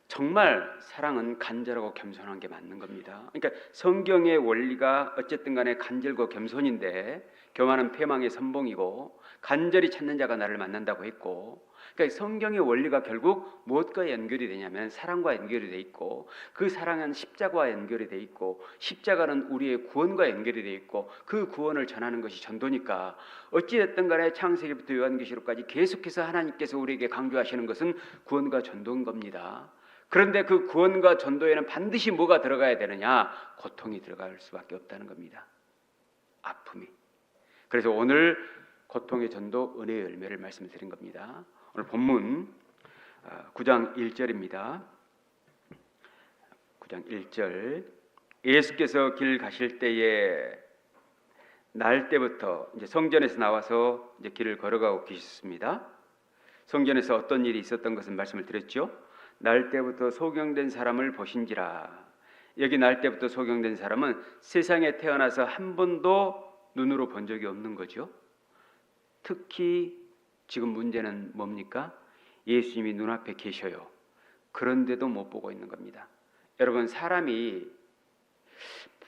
정말 사랑은 간절하고 겸손한 게 맞는 겁니다. 그러니까 성경의 원리가 어쨌든 간에 간절고 겸손인데 교만은 패망의 선봉이고 간절히 찾는 자가 나를 만난다고 했고, 그러니까 성경의 원리가 결국 무엇과 연결이 되냐면 사랑과 연결이 돼 있고, 그 사랑은 십자가와 연결이 돼 있고, 십자가는 우리의 구원과 연결이 돼 있고, 그 구원을 전하는 것이 전도니까 어찌됐든 간에 창세기부터 요한계시록까지 계속해서 하나님께서 우리에게 강조하시는 것은 구원과 전도인 겁니다. 그런데 그 구원과 전도에는 반드시 뭐가 들어가야 되느냐? 고통이 들어갈 수밖에 없다는 겁니다. 아픔이. 그래서 오늘 고통의 전도, 은혜의 열매를 말씀드린 겁니다. 오늘 본문 9장 1절입니다. 9장 1절. 예수께서 길 가실 때에 날 때부터 이제 성전에서 나와서 이제 길을 걸어가고 계셨습니다. 성전에서 어떤 일이 있었던 것은 말씀을 드렸죠. 날 때부터 소경된 사람을 보신지라. 여기 날 때부터 소경된 사람은 세상에 태어나서 한 번도 눈으로 본 적이 없는 거죠. 특히 지금 문제는 뭡니까? 예수님이 눈앞에 계셔요. 그런데도 못 보고 있는 겁니다. 여러분, 사람이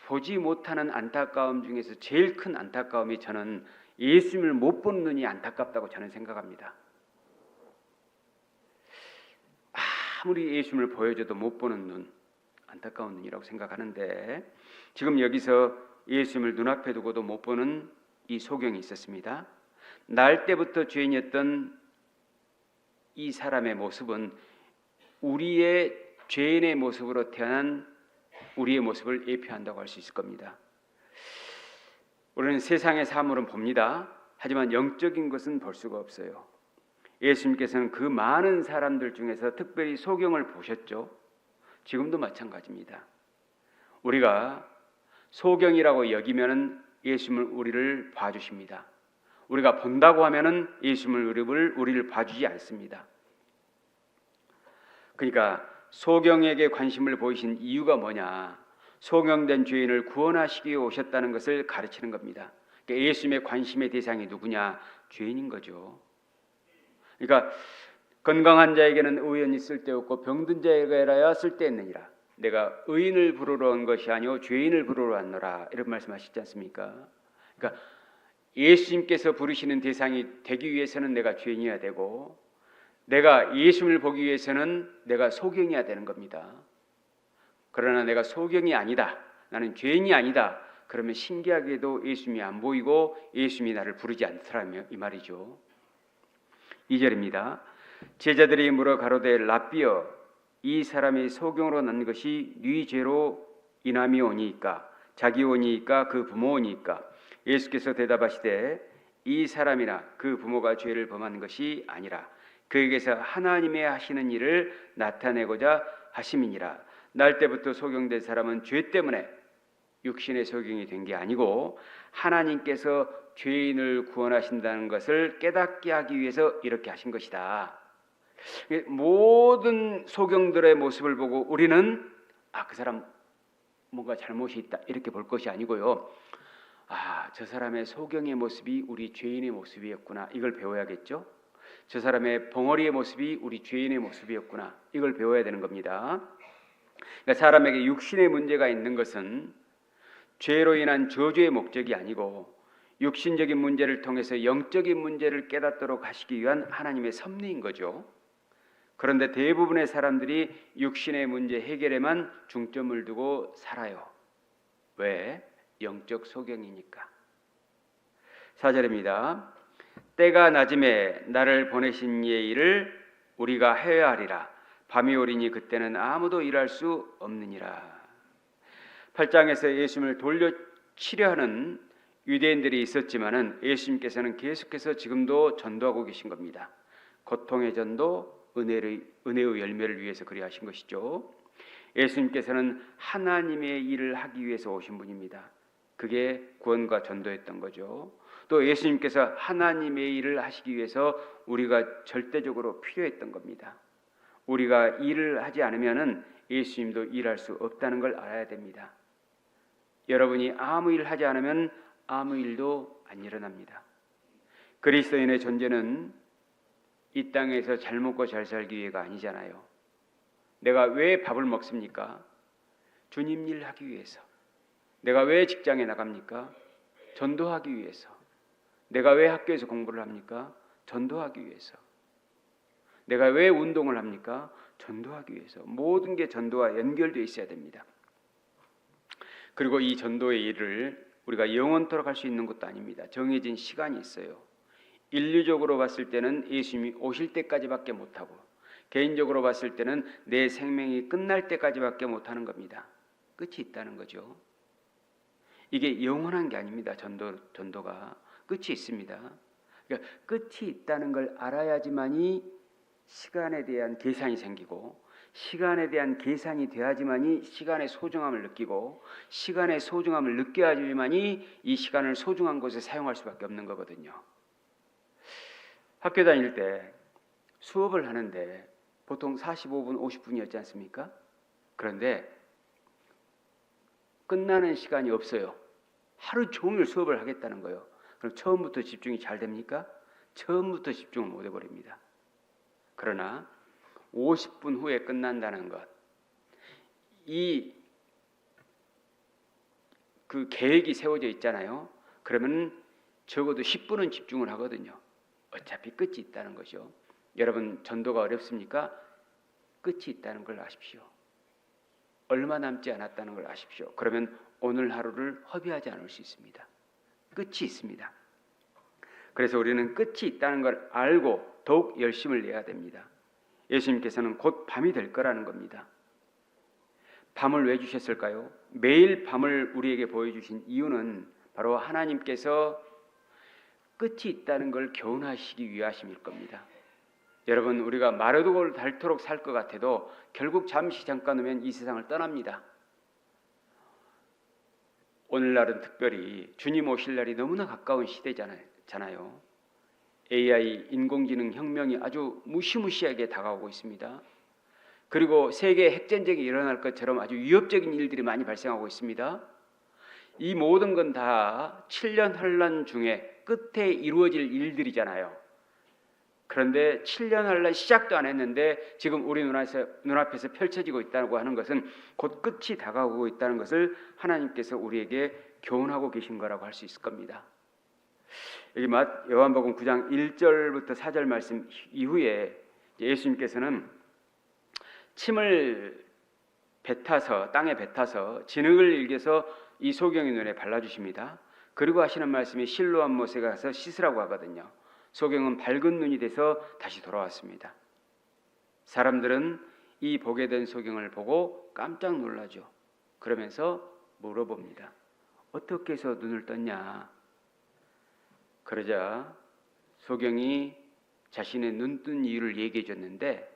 보지 못하는 안타까움 중에서 제일 큰 안타까움이, 저는 예수님을 못 보는 눈이 안타깝다고 저는 생각합니다. 아무리 예수님을 보여줘도 못 보는 눈, 안타까운 눈이라고 생각하는데, 지금 여기서 예수님을 눈앞에 두고도 못 보는 이 소경이 있었습니다. 날 때부터 죄인이었던 이 사람의 모습은 우리의 죄인의 모습으로 태어난 우리의 모습을 예표한다고 할 수 있을 겁니다. 우리는 세상의 사물은 봅니다. 하지만 영적인 것은 볼 수가 없어요. 예수님께서는 그 많은 사람들 중에서 특별히 소경을 보셨죠. 지금도 마찬가지입니다. 우리가 소경이라고 여기면은 예수님을 우리를 봐주십니다. 우리가 본다고 하면은 예수님을 우리를 봐주지 않습니다. 그러니까 소경에게 관심을 보이신 이유가 뭐냐? 소경된 죄인을 구원하시기 위해 오셨다는 것을 가르치는 겁니다. 그러니까 예수님의 관심의 대상이 누구냐? 죄인인 거죠. 그러니까 건강한 자에게는 의원이 쓸데없고 병든 자에게라야 쓸데있느니라. 내가 의인을 부르러 온 것이 아니오 죄인을 부르러 왔노라, 이런 말씀하시지 않습니까? 그러니까 예수님께서 부르시는 대상이 되기 위해서는 내가 죄인이어야 되고, 내가 예수님을 보기 위해서는 내가 소경이어야 되는 겁니다. 그러나 내가 소경이 아니다, 나는 죄인이 아니다, 그러면 신기하게도 예수님이 안 보이고 예수님이 나를 부르지 않더라며, 이 말이죠. 2절입니다. 제자들이 물어 가로되 랍비여, 이 사람이 소경으로 난 것이 네 죄로 인함이 오니이까 자기 오니이까 그 부모 오니이까? 예수께서 대답하시되 이 사람이나 그 부모가 죄를 범한 것이 아니라 그에게서 하나님의 하시는 일을 나타내고자 하심이니라. 날 때부터 소경된 사람은 죄 때문에 육신의 소경이 된 게 아니고 하나님께서 죄인을 구원하신다는 것을 깨닫게 하기 위해서 이렇게 하신 것이다. 모든 소경들의 모습을 보고 우리는 그 사람 뭔가 잘못이 있다, 이렇게 볼 것이 아니고요. 저 사람의 소경의 모습이 우리 죄인의 모습이었구나, 이걸 배워야겠죠. 저 사람의 벙어리의 모습이 우리 죄인의 모습이었구나, 이걸 배워야 되는 겁니다. 그러니까 사람에게 육신의 문제가 있는 것은 죄로 인한 저주의 목적이 아니고 육신적인 문제를 통해서 영적인 문제를 깨닫도록 하시기 위한 하나님의 섭리인 거죠. 그런데 대부분의 사람들이 육신의 문제 해결에만 중점을 두고 살아요. 왜? 영적 소경이니까. 4절입니다. 때가 낮음에 나를 보내신 이의 일을 우리가 해야 하리라. 밤이 오리니 그때는 아무도 일할 수 없느니라. 8장에서 예수님을 돌려치려 하는 유대인들이 있었지만은 예수님께서는 계속해서 지금도 전도하고 계신 겁니다. 고통의 전도, 은혜의 열매를 위해서 그리 하신 것이죠. 예수님께서는 하나님의 일을 하기 위해서 오신 분입니다. 그게 구원과 전도였던 거죠. 또 예수님께서 하나님의 일을 하시기 위해서 우리가 절대적으로 필요했던 겁니다. 우리가 일을 하지 않으면은 예수님도 일할 수 없다는 걸 알아야 됩니다. 여러분이 아무 일 하지 않으면 아무 일도 안 일어납니다. 그리스도인의 존재는 이 땅에서 잘 먹고 잘 살기 위해가 아니잖아요. 내가 왜 밥을 먹습니까? 주님 일 하기 위해서. 내가 왜 직장에 나갑니까? 전도하기 위해서. 내가 왜 학교에서 공부를 합니까? 전도하기 위해서. 내가 왜 운동을 합니까? 전도하기 위해서. 모든 게 전도와 연결되어 있어야 됩니다. 그리고 이 전도의 일을 우리가 영원토록 할 수 있는 것도 아닙니다. 정해진 시간이 있어요. 인류적으로 봤을 때는 예수님이 오실 때까지밖에 못하고, 개인적으로 봤을 때는 내 생명이 끝날 때까지밖에 못하는 겁니다. 끝이 있다는 거죠. 이게 영원한 게 아닙니다. 전도가 끝이 있습니다. 그러니까 끝이 있다는 걸 알아야지만이 시간에 대한 계산이 생기고, 시간에 대한 계산이 돼야지만이 시간의 소중함을 느끼고, 시간의 소중함을 느껴야지만이 이 시간을 소중한 곳에 사용할 수밖에 없는 거거든요. 학교 다닐 때 수업을 하는데 보통 45분, 50분이었지 않습니까? 그런데 끝나는 시간이 없어요. 하루 종일 수업을 하겠다는 거예요. 그럼 처음부터 집중이 잘 됩니까? 처음부터 집중을 못 해버립니다. 그러나 50분 후에 끝난다는 것, 그 계획이 세워져 있잖아요. 그러면 적어도 10분은 집중을 하거든요. 어차피 끝이 있다는 거죠. 여러분, 전도가 어렵습니까? 끝이 있다는 걸 아십시오. 얼마 남지 않았다는 걸 아십시오. 그러면 오늘 하루를 허비하지 않을 수 있습니다. 끝이 있습니다. 그래서 우리는 끝이 있다는 걸 알고 더욱 열심을 내야 됩니다. 예수님께서는 곧 밤이 될 거라는 겁니다. 밤을 왜 주셨을까요? 매일 밤을 우리에게 보여주신 이유는 바로 하나님께서 끝이 있다는 걸 교훈하시기 위하심일 겁니다. 여러분, 우리가 마르고 닳도록 살 것 같아도 결국 잠시 잠깐 후면 이 세상을 떠납니다. 오늘날은 특별히 주님 오실 날이 너무나 가까운 시대잖아요. AI, 인공지능 혁명이 아주 무시무시하게 다가오고 있습니다. 그리고 세계 핵전쟁이 일어날 것처럼 아주 위협적인 일들이 많이 발생하고 있습니다. 이 모든 건 다 7년 환란 중에 끝에 이루어질 일들이잖아요. 그런데 7년 환란 시작도 안 했는데 지금 우리 눈앞에서 펼쳐지고 있다고 하는 것은 곧 끝이 다가오고 있다는 것을 하나님께서 우리에게 교훈하고 계신 거라고 할 수 있을 겁니다. 여기 요한복음 9장 1절부터 4절 말씀 이후에 예수님께서는 침을 땅에 뱉어서 진흙을 일겨서 이 소경의 눈에 발라주십니다. 그리고 하시는 말씀이 실로암 못에 가서 씻으라고 하거든요. 소경은 밝은 눈이 돼서 다시 돌아왔습니다. 사람들은 이 보게 된 소경을 보고 깜짝 놀라죠. 그러면서 물어봅니다. 어떻게 해서 눈을 떴냐? 그러자 소경이 자신의 눈 뜬 이유를 얘기해 줬는데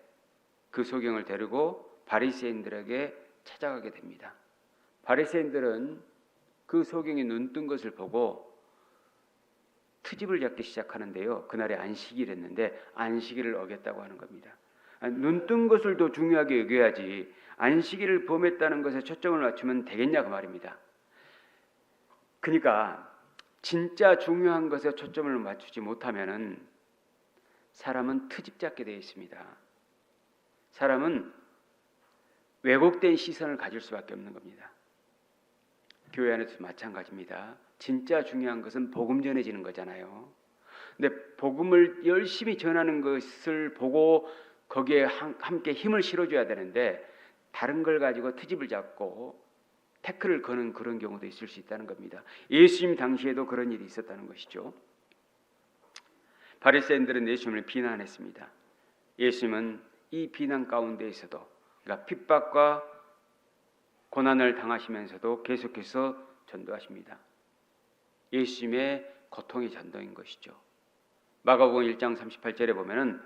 그 소경을 데리고 바리새인들에게 찾아가게 됩니다. 바리새인들은 그 소경이 눈 뜬 것을 보고 트집을 잡기 시작하는데요. 그날이 안식일이었는데 안식일을 어겼다고 하는 겁니다. 눈 뜬 것을 더 중요하게 여겨야지 안식일을 범했다는 것에 초점을 맞추면 되겠냐 그 말입니다. 그러니까 진짜 중요한 것에 초점을 맞추지 못하면은 사람은 트집 잡게 되어 있습니다. 사람은 왜곡된 시선을 가질 수밖에 없는 겁니다. 교회 안에서 마찬가지입니다. 진짜 중요한 것은 복음 전해지는 거잖아요. 근데 복음을 열심히 전하는 것을 보고 거기에 함께 힘을 실어줘야 되는데 다른 걸 가지고 트집을 잡고 태클을 거는 그런 경우도 있을 수 있다는 겁니다. 예수님 당시에도 그런 일이 있었다는 것이죠. 바리새인들은 예수님을 비난했습니다. 예수님은 이 비난 가운데에서도, 그러니까 핍박과 고난을 당하시면서도 계속해서 전도하십니다. 예수님의 고통이 전도인 것이죠. 마가복음 1장 38절에 보면은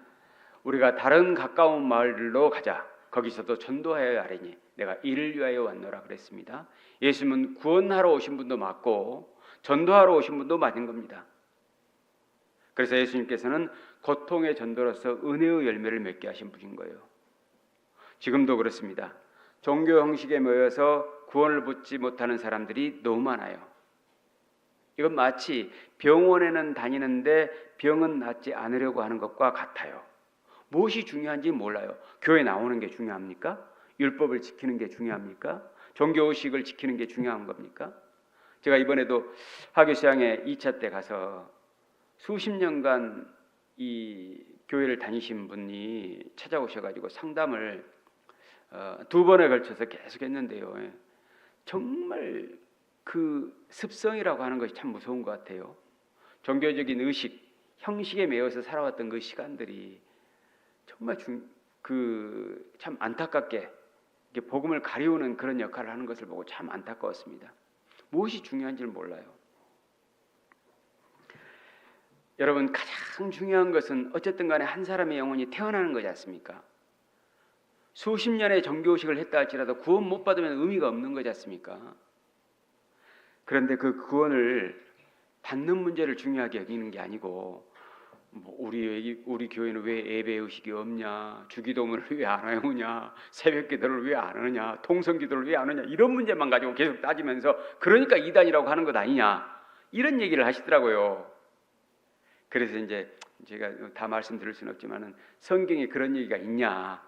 우리가 다른 가까운 마을로 가자. 거기서도 전도하여야 하리니 내가 이를 위하여 왔노라 그랬습니다. 예수님은 구원하러 오신 분도 맞고 전도하러 오신 분도 맞은 겁니다. 그래서 예수님께서는 고통의 전도로서 은혜의 열매를 맺게 하신 분인 거예요. 지금도 그렇습니다. 종교 형식에 모여서 구원을 받지 못하는 사람들이 너무 많아요. 이건 마치 병원에는 다니는데 병은 낫지 않으려고 하는 것과 같아요. 무엇이 중요한지 몰라요. 교회 나오는 게 중요합니까? 율법을 지키는 게 중요합니까? 종교의식을 지키는 게 중요한 겁니까? 제가 이번에도 하교시장에 2차 때 가서 수십 년간 이 교회를 다니신 분이 찾아오셔가지고 상담을 2번에 걸쳐서 계속 했는데요. 정말 그 습성이라고 하는 것이 참 무서운 것 같아요. 종교적인 의식, 형식에 매여서 살아왔던 그 시간들이 정말 참 안타깝게 복음을 가리우는 그런 역할을 하는 것을 보고 참 안타까웠습니다. 무엇이 중요한지를 몰라요. 여러분, 가장 중요한 것은 어쨌든 간에 한 사람의 영혼이 태어나는 거지 않습니까? 수십 년의 종교의식을 했다 할지라도 구원 못 받으면 의미가 없는 거지 않습니까? 그런데 그 구원을 받는 문제를 중요하게 여기는 게 아니고 우리 교회는 왜 예배 의식이 없냐, 주기도문을 왜 안 하느냐, 새벽기도를 왜 안 하느냐, 통성기도를 왜 안 하느냐, 이런 문제만 가지고 계속 따지면서 그러니까 이단이라고 하는 것 아니냐, 이런 얘기를 하시더라고요. 그래서 이제 제가 다 말씀드릴 수는 없지만은 성경에 그런 얘기가 있냐,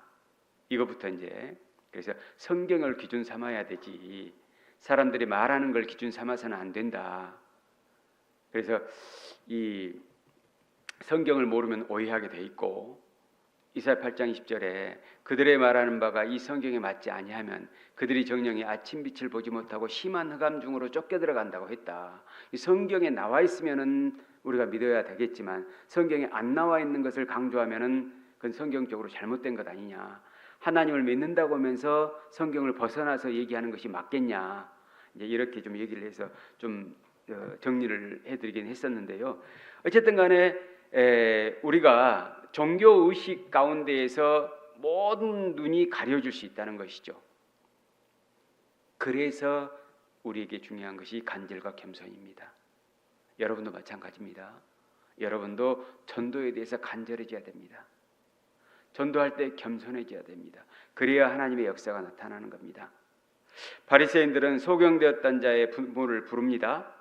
이것부터 이제, 그래서 성경을 기준 삼아야 되지 사람들이 말하는 걸 기준 삼아서는 안 된다. 그래서 이 성경을 모르면 오해하게 돼 있고, 이사야 8장 20절에 그들의 말하는 바가 이 성경에 맞지 아니하면 그들이 정령이 아침 빛을 보지 못하고 심한 흑암 중으로 쫓겨 들어간다고 했다. 이 성경에 나와 있으면은 우리가 믿어야 되겠지만 성경에 안 나와 있는 것을 강조하면은 그건 성경적으로 잘못된 것 아니냐. 하나님을 믿는다고 하면서 성경을 벗어나서 얘기하는 것이 맞겠냐. 이제 이렇게 좀 얘기를 해서 좀 정리를 해드리긴 했었는데요. 어쨌든 간에 우리가 종교 의식 가운데에서 모든 눈이 가려질 수 있다는 것이죠. 그래서 우리에게 중요한 것이 간절과 겸손입니다. 여러분도 마찬가지입니다. 여러분도 전도에 대해서 간절해져야 됩니다. 전도할 때 겸손해져야 됩니다. 그래야 하나님의 역사가 나타나는 겁니다. 바리새인들은 소경되었던 자의 부모를 부릅니다.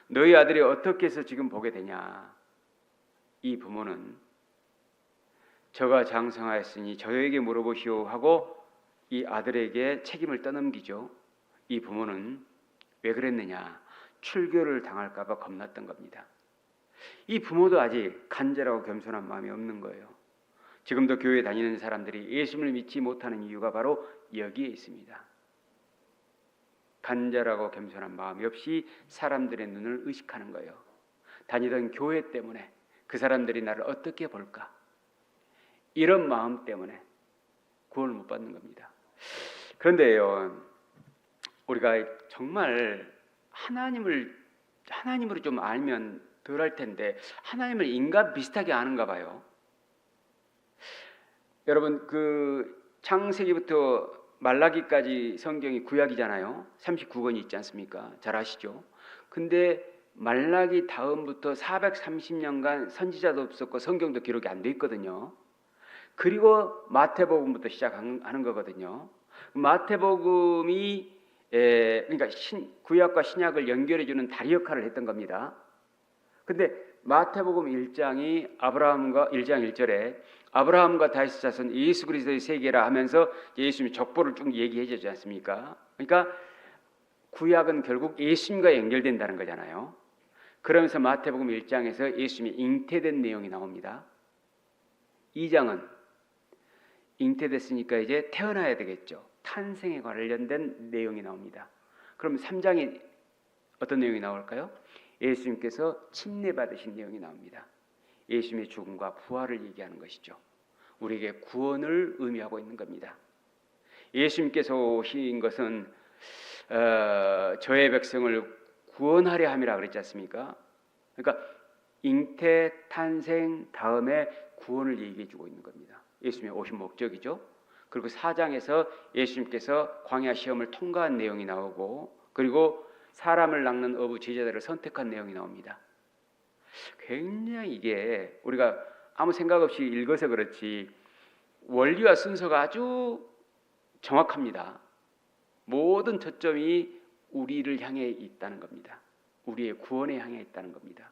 너희 아들이 어떻게 해서 지금 보게 되냐. 이 부모는 저가 장성하였으니 저에게 물어보시오 하고 이 아들에게 책임을 떠넘기죠. 이 부모는 왜 그랬느냐, 출교를 당할까 봐 겁났던 겁니다. 이 부모도 아직 간절하고 겸손한 마음이 없는 거예요. 지금도 교회 다니는 사람들이 예수님을 믿지 못하는 이유가 바로 여기에 있습니다. 간절하고 겸손한 마음이 없이 사람들의 눈을 의식하는 거예요. 다니던 교회 때문에 그 사람들이 나를 어떻게 볼까, 이런 마음 때문에 구원을 못 받는 겁니다. 그런데요, 우리가 정말 하나님으로 좀 알면 덜 할 텐데 하나님을 인간 비슷하게 아는가 봐요. 여러분, 그 창세기부터 말라기까지 성경이 구약이잖아요. 39권이 있지 않습니까? 잘 아시죠? 근데 말라기 다음부터 430년간 선지자도 없었고 성경도 기록이 안 돼 있거든요. 그리고 마태복음부터 시작하는 거거든요. 마태복음이 그러니까 구약과 신약을 연결해주는 다리 역할을 했던 겁니다. 근데 마태복음 1장이 아브라함과 1장 1절에 아브라함과 다윗의 자손 예수 그리스도의 세계라 하면서 예수님의 족보를 쭉 얘기해 주지 않습니까? 그러니까 구약은 결국 예수님과 연결된다는 거잖아요. 그러면서 마태복음 1장에서 예수님이 잉태된 내용이 나옵니다. 2장은 잉태됐으니까 이제 태어나야 되겠죠. 탄생에 관련된 내용이 나옵니다. 그럼 3장이 어떤 내용이 나올까요? 예수님께서 침례받으신 내용이 나옵니다. 예수님의 죽음과 부활을 얘기하는 것이죠. 우리에게 구원을 의미하고 있는 겁니다. 예수님께서 오신 것은 저의 백성을 구원하려 함이라 그랬지 않습니까? 그러니까 잉태, 탄생 다음에 구원을 얘기해 주고 있는 겁니다. 예수님의 오신 목적이죠. 그리고 4장에서 예수님께서 광야 시험을 통과한 내용이 나오고, 그리고 사람을 낚는 어부 제자들을 선택한 내용이 나옵니다. 굉장히 이게 우리가 아무 생각 없이 읽어서 그렇지 원리와 순서가 아주 정확합니다. 모든 초점이 우리를 향해 있다는 겁니다. 우리의 구원에 향해 있다는 겁니다.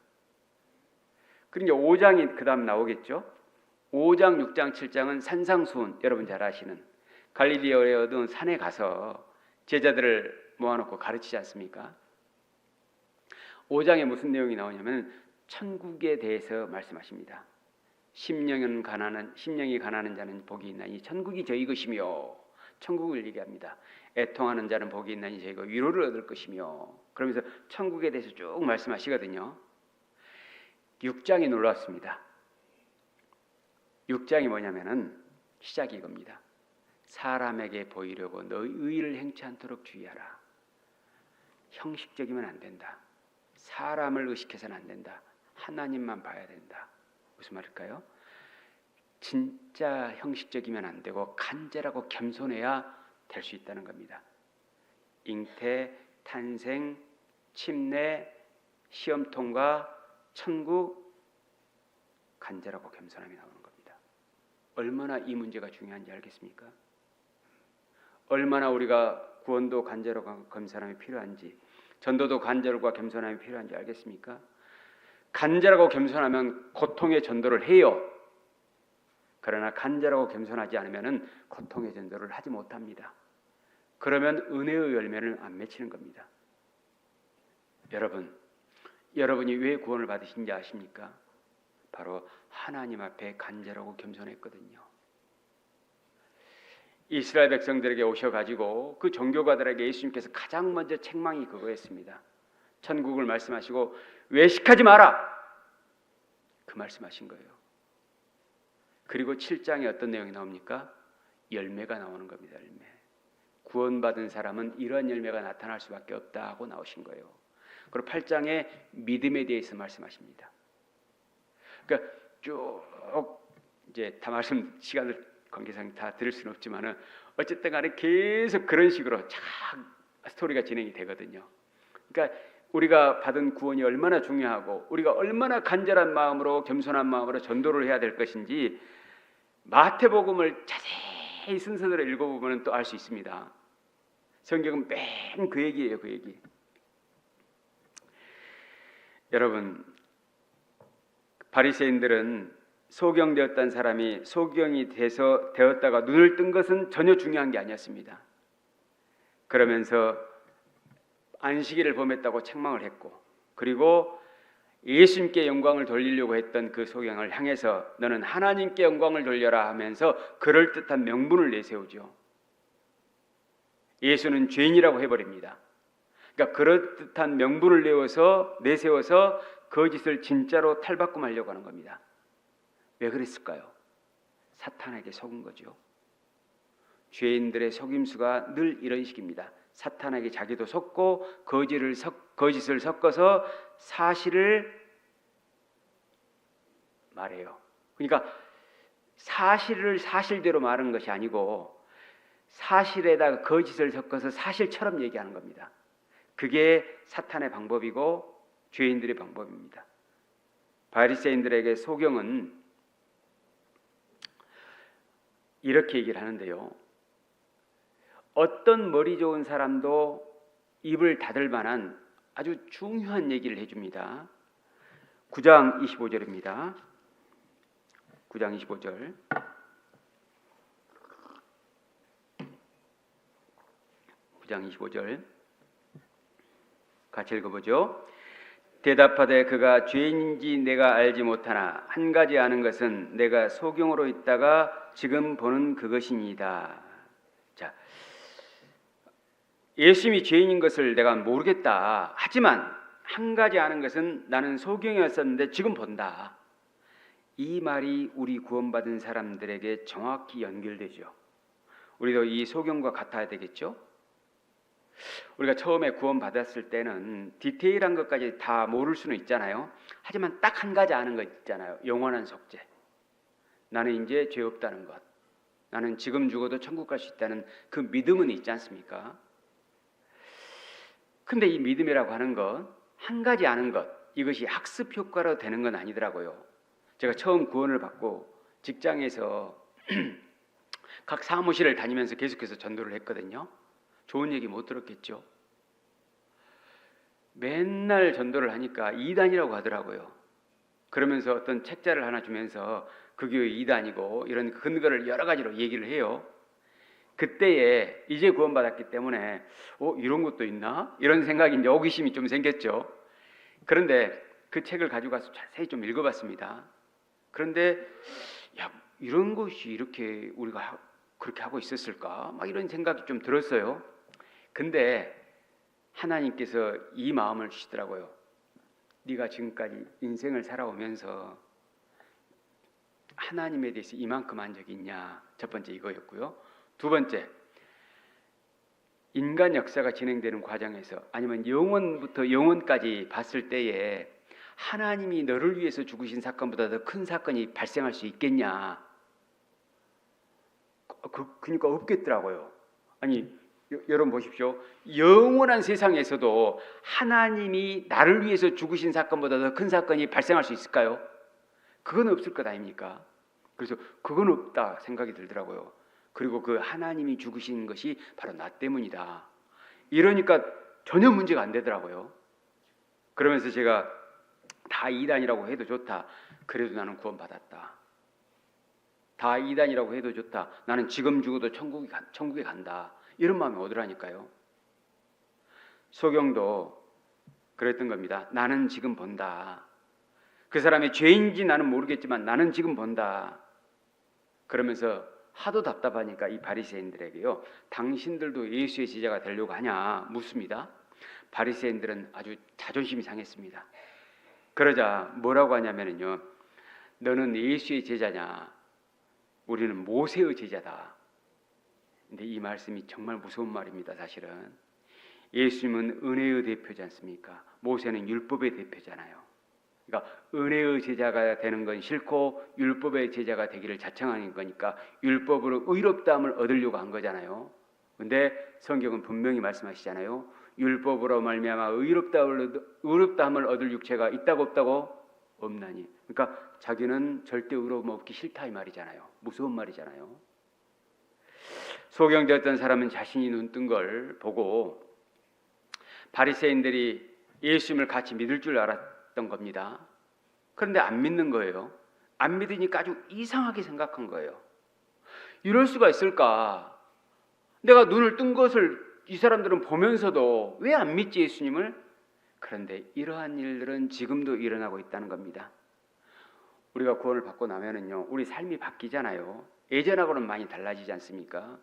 그러니까 5장이 그 다음 나오겠죠. 5장, 6장, 7장은 산상수훈, 여러분 잘 아시는 갈릴리에 어두운 산에 가서 제자들을 모아놓고 가르치지 않습니까? 5장에 무슨 내용이 나오냐면 천국에 대해서 말씀하십니다. 심령이 가난한 자는 복이 있나니 천국이 저희 것이며, 천국을 얘기합니다. 애통하는 자는 복이 있나니 저희가 위로를 얻을 것이며, 그러면서 천국에 대해서 쭉 말씀하시거든요. 6장이 놀랐습니다. 6장이 뭐냐면은 시작이 이겁니다. 사람에게 보이려고 너희 의를 행치 않도록 주의하라. 형식적이면 안 된다. 사람을 의식해서는 안 된다. 하나님만 봐야 된다. 무슨 말일까요? 진짜 형식적이면 안 되고 간절하고 겸손해야 될 수 있다는 겁니다. 잉태, 탄생, 침례, 시험 통과, 천국, 간절하고 겸손함이 나오는 겁니다. 얼마나 이 문제가 중요한지 알겠습니까? 얼마나 우리가 구원도 간절하고 겸손함이 필요한지, 전도도 간절과 겸손함이 필요한지 알겠습니까? 간절하고 겸손하면 고통의 전도를 해요. 그러나 간절하고 겸손하지 않으면 고통의 전도를 하지 못합니다. 그러면 은혜의 열매를 안 맺히는 겁니다. 여러분이 왜 구원을 받으신지 아십니까? 바로 하나님 앞에 간절하고 겸손했거든요. 이스라엘 백성들에게 오셔가지고 그 종교가들에게 예수님께서 가장 먼저 책망이 그거였습니다. 천국을 말씀하시고 외식하지 마라, 그 말씀하신 거예요. 그리고 7장에 어떤 내용이 나옵니까? 열매가 나오는 겁니다. 열매. 구원받은 사람은 이런 열매가 나타날 수밖에 없다 하고 나오신 거예요. 그리고 8장에 믿음에 대해서 말씀하십니다. 그러니까 쭉 이제 다 말씀 시간을 관계상 다 들을 수는 없지만은 어쨌든 간에 계속 그런 식으로 쫙 스토리가 진행이 되거든요. 그러니까 우리가 받은 구원이 얼마나 중요하고 우리가 얼마나 간절한 마음으로 겸손한 마음으로 전도를 해야 될 것인지 마태복음을 자세히 순서대로 읽어보면 또 알 수 있습니다. 성경은 맨 그 얘기예요. 그 얘기. 여러분, 바리새인들은 소경되었던 사람이 소경이 되었다가 눈을 뜬 것은 전혀 중요한 게 아니었습니다. 그러면서 안식일을 범했다고 책망을 했고, 그리고 예수님께 영광을 돌리려고 했던 그 소경을 향해서 너는 하나님께 영광을 돌려라 하면서 그럴듯한 명분을 내세우죠. 예수는 죄인이라고 해버립니다. 그러니까 그럴듯한 명분을 내세워서 거짓을 진짜로 탈바꿈하려고 하는 겁니다. 왜 그랬을까요? 사탄에게 속은 거죠. 죄인들의 속임수가 늘 이런 식입니다. 사탄에게 자기도 속고 거짓을 섞어서 사실을 말해요. 그러니까 사실을 사실대로 말하는 것이 아니고 사실에다가 거짓을 섞어서 사실처럼 얘기하는 겁니다. 그게 사탄의 방법이고 죄인들의 방법입니다. 바리새인들에게 소경은 이렇게 얘기를 하는데요. 어떤 머리 좋은 사람도 입을 닫을 만한 아주 중요한 얘기를 해줍니다. 9장 25절입니다. 9장 25절. 9장 25절 같이 읽어보죠. 대답하되 그가 죄인인지 내가 알지 못하나 한 가지 아는 것은 내가 소경으로 있다가 지금 보는 그것이니이다. 자, 예수님이 죄인인 것을 내가 모르겠다. 하지만 한 가지 아는 것은 나는 소경이었었는데 지금 본다. 이 말이 우리 구원받은 사람들에게 정확히 연결되죠. 우리도 이 소경과 같아야 되겠죠? 우리가 처음에 구원받았을 때는 디테일한 것까지 다 모를 수는 있잖아요. 하지만 딱 한 가지 아는 것 있잖아요. 영원한 속죄. 나는 이제 죄 없다는 것. 나는 지금 죽어도 천국 갈 수 있다는 그 믿음은 있지 않습니까? 근데 이 믿음이라고 하는 것, 한 가지 아는 것, 이것이 학습 효과로 되는 건 아니더라고요. 제가 처음 구원을 받고 직장에서 각 사무실을 다니면서 계속해서 전도를 했거든요. 좋은 얘기 못 들었겠죠. 맨날 전도를 하니까 이단이라고 하더라고요. 그러면서 어떤 책자를 하나 주면서 그 교회 이단이고 이런 근거를 여러 가지로 얘기를 해요. 그때에 이제 구원받았기 때문에 이런 것도 있나? 이런 생각이 이제 호기심이 좀 생겼죠. 그런데 그 책을 가지고 가서 자세히 좀 읽어봤습니다. 그런데 야, 이런 것이 이렇게 우리가 그렇게 하고 있었을까? 막 이런 생각이 좀 들었어요. 근데 하나님께서 이 마음을 주시더라고요. 네가 지금까지 인생을 살아오면서 하나님에 대해서 이만큼 한 적이 있냐? 첫 번째 이거였고요. 두 번째, 인간 역사가 진행되는 과정에서 아니면 영원부터 영원까지 봤을 때에 하나님이 너를 위해서 죽으신 사건보다 더 큰 사건이 발생할 수 있겠냐? 그러니까 없겠더라고요. 아니 여러분 보십시오. 영원한 세상에서도 하나님이 나를 위해서 죽으신 사건보다 더 큰 사건이 발생할 수 있을까요? 그건 없을 것 아닙니까? 그래서 그건 없다 생각이 들더라고요. 그리고 그 하나님이 죽으신 것이 바로 나 때문이다. 이러니까 전혀 문제가 안 되더라고요. 그러면서 제가 다 이단이라고 해도 좋다. 그래도 나는 구원받았다. 다 이단이라고 해도 좋다. 나는 지금 죽어도 천국에 간다. 이런 마음이 오더라니까요. 소경도 그랬던 겁니다. 나는 지금 본다. 그 사람이 죄인지 나는 모르겠지만 나는 지금 본다. 그러면서 하도 답답하니까 이 바리새인들에게요. 당신들도 예수의 제자가 되려고 하냐 묻습니다. 바리새인들은 아주 자존심이 상했습니다. 그러자 뭐라고 하냐면요. 너는 예수의 제자냐? 우리는 모세의 제자다. 근데 이 말씀이 정말 무서운 말입니다. 사실은 예수님은 은혜의 대표지 않습니까? 모세는 율법의 대표잖아요. 그러니까 은혜의 제자가 되는 건 싫고 율법의 제자가 되기를 자청하는 거니까 율법으로 의롭다함을 얻으려고 한 거잖아요. 근데 성경은 분명히 말씀하시잖아요. 율법으로 말미암아 의롭다함을 얻을 육체가 있다고 없다고? 없나니. 그러니까 자기는 절대 의로움 없기 싫다 이 말이잖아요. 무서운 말이잖아요. 소경되었던 사람은 자신이 눈뜬 걸 보고 바리새인들이 예수님을 같이 믿을 줄 알았던 겁니다. 그런데 안 믿는 거예요. 안 믿으니까 아주 이상하게 생각한 거예요. 이럴 수가 있을까? 내가 눈을 뜬 것을 이 사람들은 보면서도 왜 안 믿지 예수님을? 그런데 이러한 일들은 지금도 일어나고 있다는 겁니다. 우리가 구원을 받고 나면은요, 우리 삶이 바뀌잖아요. 예전하고는 많이 달라지지 않습니까?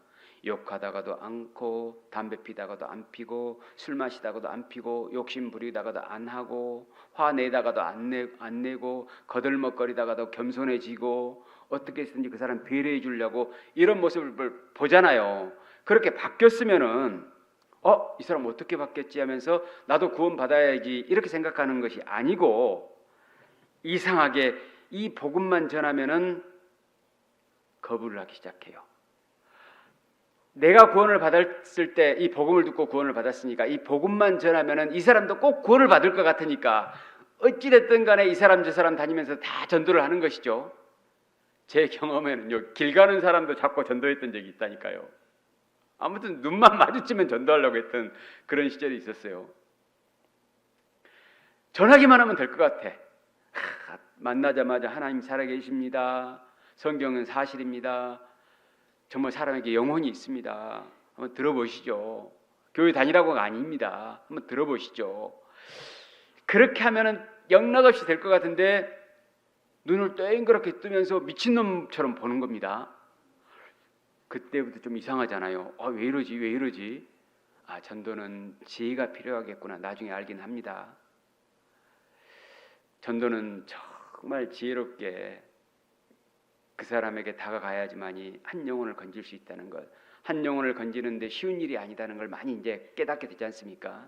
욕하다가도 않고, 담배 피다가도 안 피고, 술 마시다가도 안 피고, 욕심 부리다가도 안 하고, 화내다가도 안 내고, 거들먹거리다가도 겸손해지고, 어떻게 해서든지 그 사람 배려해 주려고 이런 모습을 보잖아요. 그렇게 바뀌었으면은 이 사람 어떻게 바뀌었지 하면서 나도 구원 받아야지 이렇게 생각하는 것이 아니고 이상하게 이 복음만 전하면은 거부를 하기 시작해요. 내가 구원을 받았을 때 이 복음을 듣고 구원을 받았으니까 이 복음만 전하면은 이 사람도 꼭 구원을 받을 것 같으니까 어찌됐든 간에 이 사람 저 사람 다니면서 다 전도를 하는 것이죠. 제 경험에는요, 길 가는 사람도 자꾸 전도했던 적이 있다니까요. 아무튼 눈만 마주치면 전도하려고 했던 그런 시절이 있었어요. 전하기만 하면 될 것 같아. 만나자마자 하나님 살아계십니다. 성경은 사실입니다. 정말 사람에게 영혼이 있습니다. 한번 들어보시죠. 교회 다니라고가 아닙니다. 한번 들어보시죠. 그렇게 하면은 영락없이 될 것 같은데 눈을 땡그랗게 뜨면서 미친놈처럼 보는 겁니다. 그때부터 좀 이상하잖아요. 왜 이러지? 왜 이러지? 전도는 지혜가 필요하겠구나. 나중에 알긴 합니다. 전도는 정말 지혜롭게 그 사람에게 다가가야지만이 한 영혼을 건질 수 있다는 것, 한 영혼을 건지는데 쉬운 일이 아니다는 걸 많이 이제 깨닫게 되지 않습니까?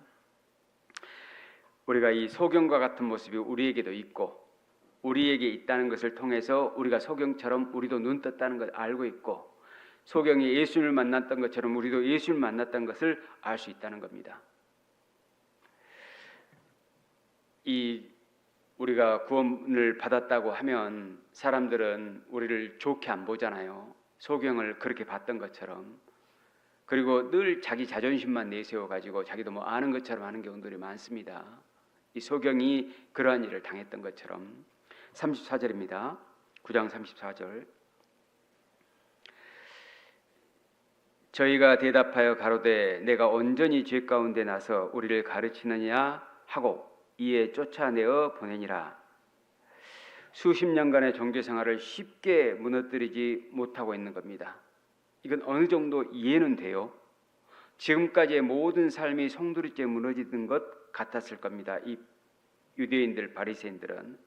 우리가 이 소경과 같은 모습이 우리에게도 있고 우리에게 있다는 것을 통해서 우리가 소경처럼 우리도 눈 떴다는 걸 알고 있고 소경이 예수님을 만났던 것처럼 우리도 예수님을 만났던 것을 알 수 있다는 겁니다. 우리가 구원을 받았다고 하면 사람들은 우리를 좋게 안 보잖아요. 소경을 그렇게 봤던 것처럼. 그리고 늘 자기 자존심만 내세워가지고 자기도 뭐 아는 것처럼 하는 경우들이 많습니다. 이 소경이 그러한 일을 당했던 것처럼. 34절입니다. 9장 34절. 저희가 대답하여 가로되 내가 온전히 죄 가운데 나서 우리를 가르치느냐 하고 이에 쫓아내어 보내니라. 수십 년간의 종교 생활을 쉽게 무너뜨리지 못하고 있는 겁니다. 이건 어느 정도 이해는 돼요. 지금까지의 모든 삶이 송두리째 무너지는 것 같았을 겁니다. 이 유대인들, 바리새인들은.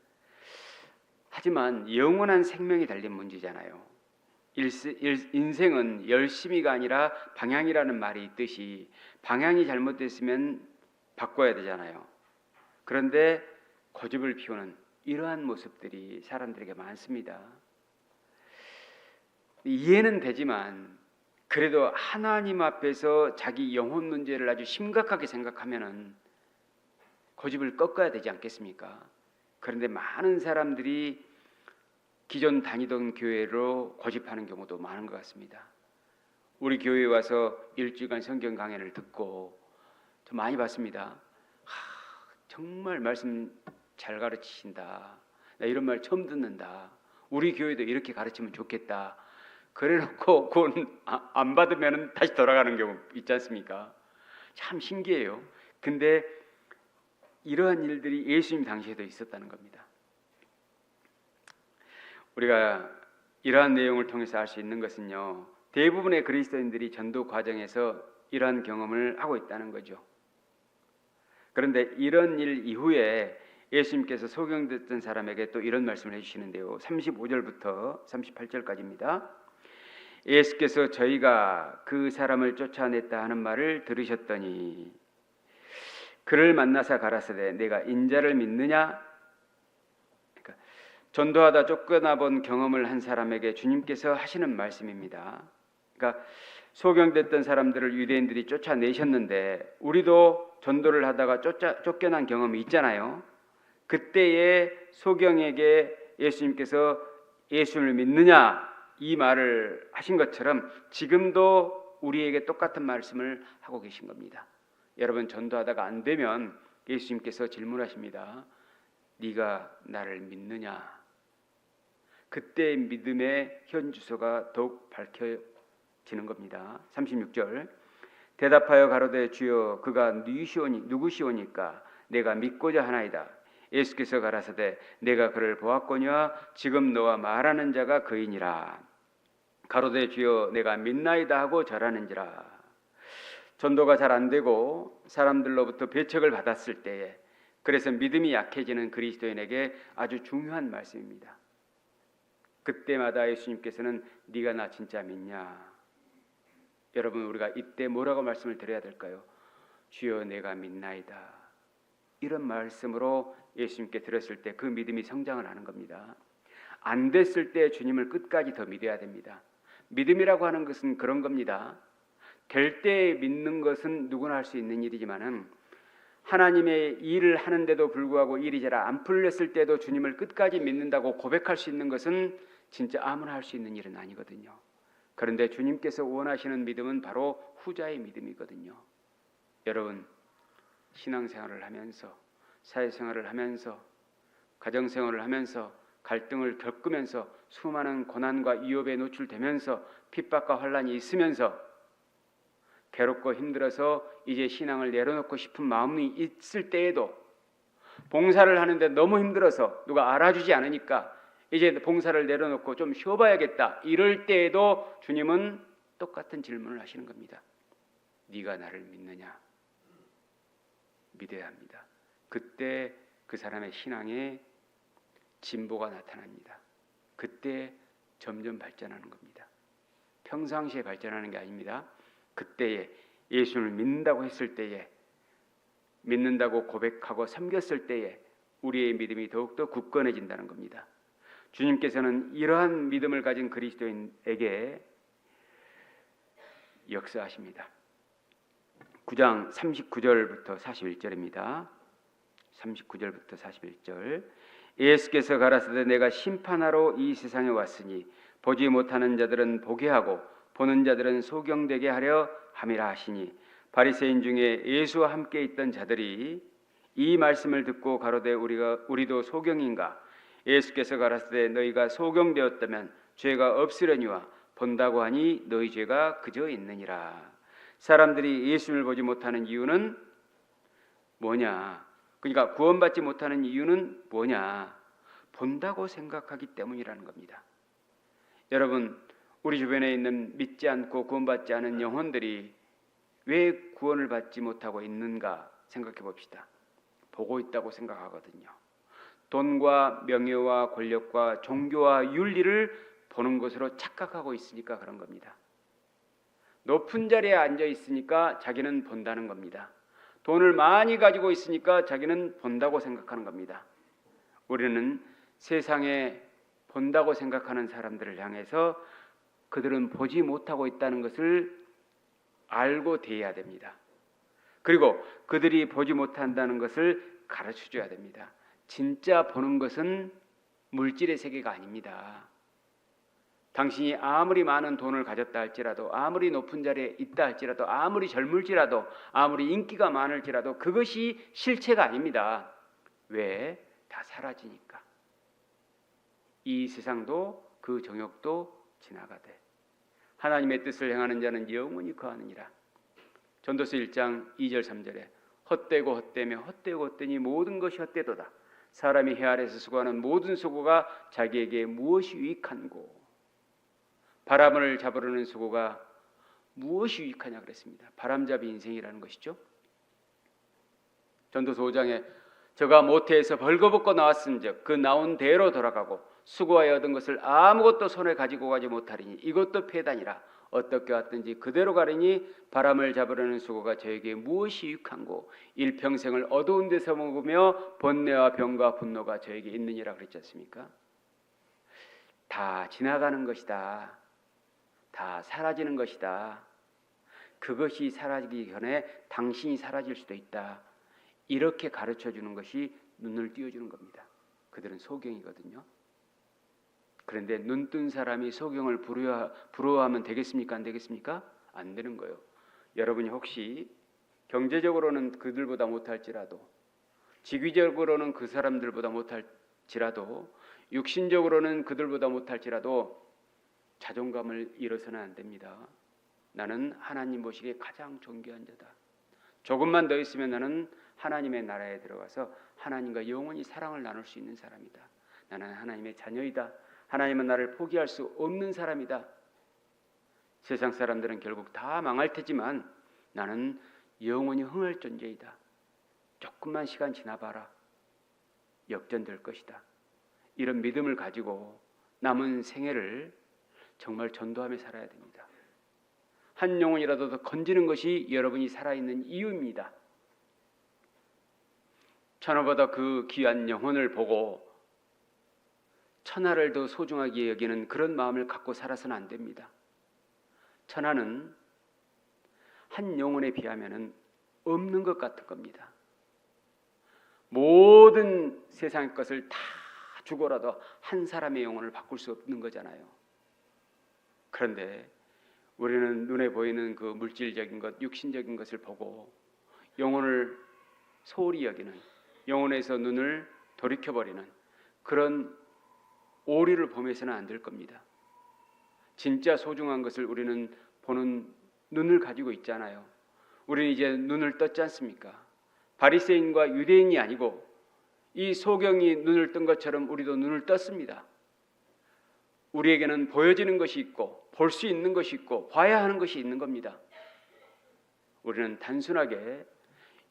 하지만 영원한 생명이 달린 문제잖아요. 인생은 열심히가 아니라 방향이라는 말이 있듯이 방향이 잘못됐으면 바꿔야 되잖아요. 그런데 고집을 피우는 이러한 모습들이 사람들에게 많습니다. 이해는 되지만 그래도 하나님 앞에서 자기 영혼 문제를 아주 심각하게 생각하면은 고집을 꺾어야 되지 않겠습니까? 그런데 많은 사람들이 기존 다니던 교회로 고집하는 경우도 많은 것 같습니다. 우리 교회에 와서 일주일간 성경 강연을 듣고 좀 많이 봤습니다. 정말 말씀 잘 가르치신다. 나 이런 말 처음 듣는다. 우리 교회도 이렇게 가르치면 좋겠다. 그래놓고 그건 안 받으면 다시 돌아가는 경우 있지 않습니까? 참 신기해요. 근데 이러한 일들이 예수님 당시에도 있었다는 겁니다. 우리가 이러한 내용을 통해서 알 수 있는 것은요, 대부분의 그리스도인들이 전도 과정에서 이러한 경험을 하고 있다는 거죠. 그런데 이런 일 이후에 예수님께서 소경됐던 사람에게 또 이런 말씀을 해주시는데요. 35절부터 38절까지입니다. 예수께서 저희가 그 사람을 쫓아냈다 하는 말을 들으셨더니 그를 만나사 가라사대 내가 인자를 믿느냐? 그러니까 전도하다 쫓겨나 본 경험을 한 사람에게 주님께서 하시는 말씀입니다. 그러니까 소경됐던 사람들을 유대인들이 쫓아내셨는데 우리도 전도를 하다가 쫓겨난 경험이 있잖아요. 그때의 소경에게 예수님께서 예수를 믿느냐 이 말을 하신 것처럼 지금도 우리에게 똑같은 말씀을 하고 계신 겁니다. 여러분 전도하다가 안 되면 예수님께서 질문하십니다. 네가 나를 믿느냐? 그때 믿음의 현 주소가 더욱 밝혀지는 겁니다. 36절 대답하여 가로되 주여 그가 누구시오니까 내가 믿고자 하나이다. 예수께서 가라사대 내가 그를 보았거니와 지금 너와 말하는 자가 그이니라. 가로되 주여 내가 믿나이다 하고 절하는지라. 전도가 잘 안 되고 사람들로부터 배척을 받았을 때에 그래서 믿음이 약해지는 그리스도인에게 아주 중요한 말씀입니다. 그때마다 예수님께서는 네가 나 진짜 믿냐? 여러분 우리가 이때 뭐라고 말씀을 드려야 될까요? 주여 내가 믿나이다. 이런 말씀으로 예수님께 들었을 때 그 믿음이 성장을 하는 겁니다. 안 됐을 때 주님을 끝까지 더 믿어야 됩니다. 믿음이라고 하는 것은 그런 겁니다. 될 때 믿는 것은 누구나 할 수 있는 일이지만은 하나님의 일을 하는데도 불구하고 일이 잘 안 풀렸을 때도 주님을 끝까지 믿는다고 고백할 수 있는 것은 진짜 아무나 할 수 있는 일은 아니거든요. 그런데 주님께서 원하시는 믿음은 바로 후자의 믿음이거든요. 여러분 신앙생활을 하면서 사회생활을 하면서 가정생활을 하면서 갈등을 겪으면서 수많은 고난과 위협에 노출되면서 핍박과 환난이 있으면서 괴롭고 힘들어서 이제 신앙을 내려놓고 싶은 마음이 있을 때에도 봉사를 하는데 너무 힘들어서 누가 알아주지 않으니까 이제 봉사를 내려놓고 좀 쉬어봐야겠다 이럴 때에도 주님은 똑같은 질문을 하시는 겁니다. 네가 나를 믿느냐? 믿어야 합니다. 그때 그 사람의 신앙에 진보가 나타납니다. 그때 점점 발전하는 겁니다. 평상시에 발전하는 게 아닙니다. 그때에 예수를 믿는다고 했을 때에 믿는다고 고백하고 섬겼을 때에 우리의 믿음이 더욱더 굳건해진다는 겁니다. 주님께서는 이러한 믿음을 가진 그리스도인에게 역사하십니다. 9장 39절부터 41절입니다. 39절부터 41절 예수께서 가라사대 내가 심판하러 이 세상에 왔으니 보지 못하는 자들은 보게 하고 보는 자들은 소경되게 하려 함이라 하시니 바리새인 중에 예수와 함께 있던 자들이 이 말씀을 듣고 가로되 우리도 소경인가 예수께서 가라사대 너희가 소경되었다면 죄가 없으려니와 본다고 하니 너희 죄가 그저 있느니라. 사람들이 예수를 보지 못하는 이유는 뭐냐? 그러니까 구원받지 못하는 이유는 뭐냐? 본다고 생각하기 때문이라는 겁니다. 여러분, 우리 주변에 있는 믿지 않고 구원받지 않은 영혼들이 왜 구원을 받지 못하고 있는가 생각해 봅시다. 보고 있다고 생각하거든요. 돈과 명예와 권력과 종교와 윤리를 보는 것으로 착각하고 있으니까 그런 겁니다. 높은 자리에 앉아 있으니까 자기는 본다는 겁니다. 돈을 많이 가지고 있으니까 자기는 본다고 생각하는 겁니다. 우리는 세상에 본다고 생각하는 사람들을 향해서 그들은 보지 못하고 있다는 것을 알고 대해야 됩니다. 그리고 그들이 보지 못한다는 것을 가르쳐줘야 됩니다. 진짜 보는 것은 물질의 세계가 아닙니다. 당신이 아무리 많은 돈을 가졌다 할지라도, 아무리 높은 자리에 있다 할지라도, 아무리 젊을지라도, 아무리 인기가 많을지라도 그것이 실체가 아닙니다. 왜? 다 사라지니까. 이 세상도 그 정욕도 지나가되 하나님의 뜻을 행하는 자는 영원히 거하느니라. 전도서 1장 2절 3절에 헛되고 헛되며 헛되고 헛되니 모든 것이 헛되도다. 사람이 해 아래에서 수고하는 모든 수고가 자기에게 무엇이 유익한고. 바람을 잡으려는 수고가 무엇이 유익하냐 그랬습니다. 바람잡이 인생이라는 것이죠. 전도서 5장에 저가 모태에서 벌거벗고 나왔은즉 그 나온 대로 돌아가고 수고하여 얻은 것을 아무것도 손에 가지고 가지 못하리니 이것도 폐단이라. 어떻게 왔든지 그대로 가리니 바람을 잡으려는 수고가 저에게 무엇이 유익한고 일평생을 어두운 데서 먹으며 번뇌와 병과 분노가 저에게 있느니라 그랬지 않습니까? 다 지나가는 것이다. 다 사라지는 것이다. 그것이 사라지기 전에 당신이 사라질 수도 있다. 이렇게 가르쳐주는 것이 눈을 띄워주는 겁니다. 그들은 소경이거든요. 그런데 눈뜬 사람이 소경을 부러워하면 되겠습니까? 안 되겠습니까? 안 되는 거예요. 여러분이 혹시 경제적으로는 그들보다 못할지라도, 직위적으로는 그 사람들보다 못할지라도, 육신적으로는 그들보다 못할지라도 자존감을 잃어서는 안 됩니다. 나는 하나님 보시기에 가장 존귀한 자다. 조금만 더 있으면 나는 하나님의 나라에 들어가서 하나님과 영원히 사랑을 나눌 수 있는 사람이다. 나는 하나님의 자녀이다. 하나님은 나를 포기할 수 없는 사람이다. 세상 사람들은 결국 다 망할 테지만 나는 영원히 흥할 존재이다. 조금만 시간 지나봐라. 역전될 것이다. 이런 믿음을 가지고 남은 생애를 정말 전도하며 살아야 됩니다. 한 영혼이라도 더 건지는 것이 여러분이 살아있는 이유입니다. 천하보다 그 귀한 영혼을 보고 천하를 더 소중하게 여기는 그런 마음을 갖고 살아서는 안 됩니다. 천하는 한 영혼에 비하면 없는 것 같은 겁니다. 모든 세상의 것을 다 주고라도 한 사람의 영혼을 바꿀 수 없는 거잖아요. 그런데 우리는 눈에 보이는 그 물질적인 것, 육신적인 것을 보고 영혼을 소홀히 여기는, 영혼에서 눈을 돌이켜버리는 그런 오리를 범해서는 안 될 겁니다. 진짜 소중한 것을 우리는 보는 눈을 가지고 있잖아요. 우리는 이제 눈을 떴지 않습니까? 바리새인과 유대인이 아니고 이 소경이 눈을 뜬 것처럼 우리도 눈을 떴습니다. 우리에게는 보여지는 것이 있고 볼 수 있는 것이 있고 봐야 하는 것이 있는 겁니다. 우리는 단순하게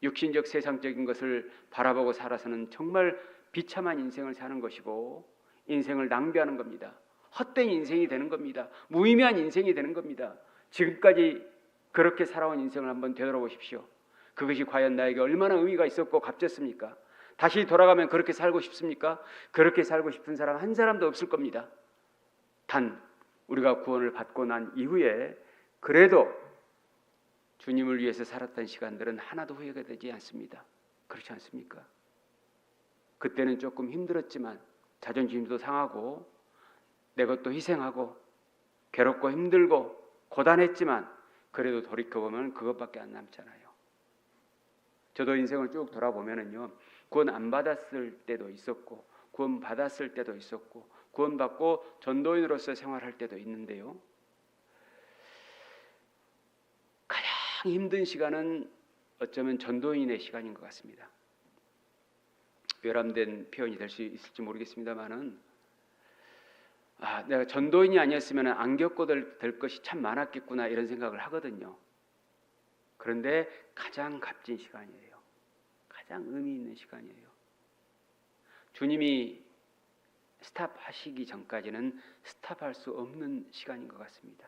육신적 세상적인 것을 바라보고 살아서는 정말 비참한 인생을 사는 것이고 인생을 낭비하는 겁니다. 헛된 인생이 되는 겁니다. 무의미한 인생이 되는 겁니다. 지금까지 그렇게 살아온 인생을 한번 되돌아보십시오. 그것이 과연 나에게 얼마나 의미가 있었고 값졌습니까? 다시 돌아가면 그렇게 살고 싶습니까? 그렇게 살고 싶은 사람 한 사람도 없을 겁니다. 단 우리가 구원을 받고 난 이후에 그래도 주님을 위해서 살았던 시간들은 하나도 후회가 되지 않습니다. 그렇지 않습니까? 그때는 조금 힘들었지만 자존심도 상하고 내 것도 희생하고 괴롭고 힘들고 고단했지만 그래도 돌이켜보면 그것밖에 안 남잖아요. 저도 인생을 쭉 돌아보면은요, 구원 안 받았을 때도 있었고 구원받았을 때도 있었고 구원받고 전도인으로서 생활할 때도 있는데요. 가장 힘든 시간은 어쩌면 전도인의 시간인 것 같습니다. 외람된 표현이 될 수 있을지 모르겠습니다만은 내가 전도인이 아니었으면 안 겪고 될 것이 참 많았겠구나 이런 생각을 하거든요. 그런데 가장 값진 시간이에요. 가장 의미 있는 시간이에요. 주님이 스탑하시기 전까지는 스탑할 수 없는 시간인 것 같습니다.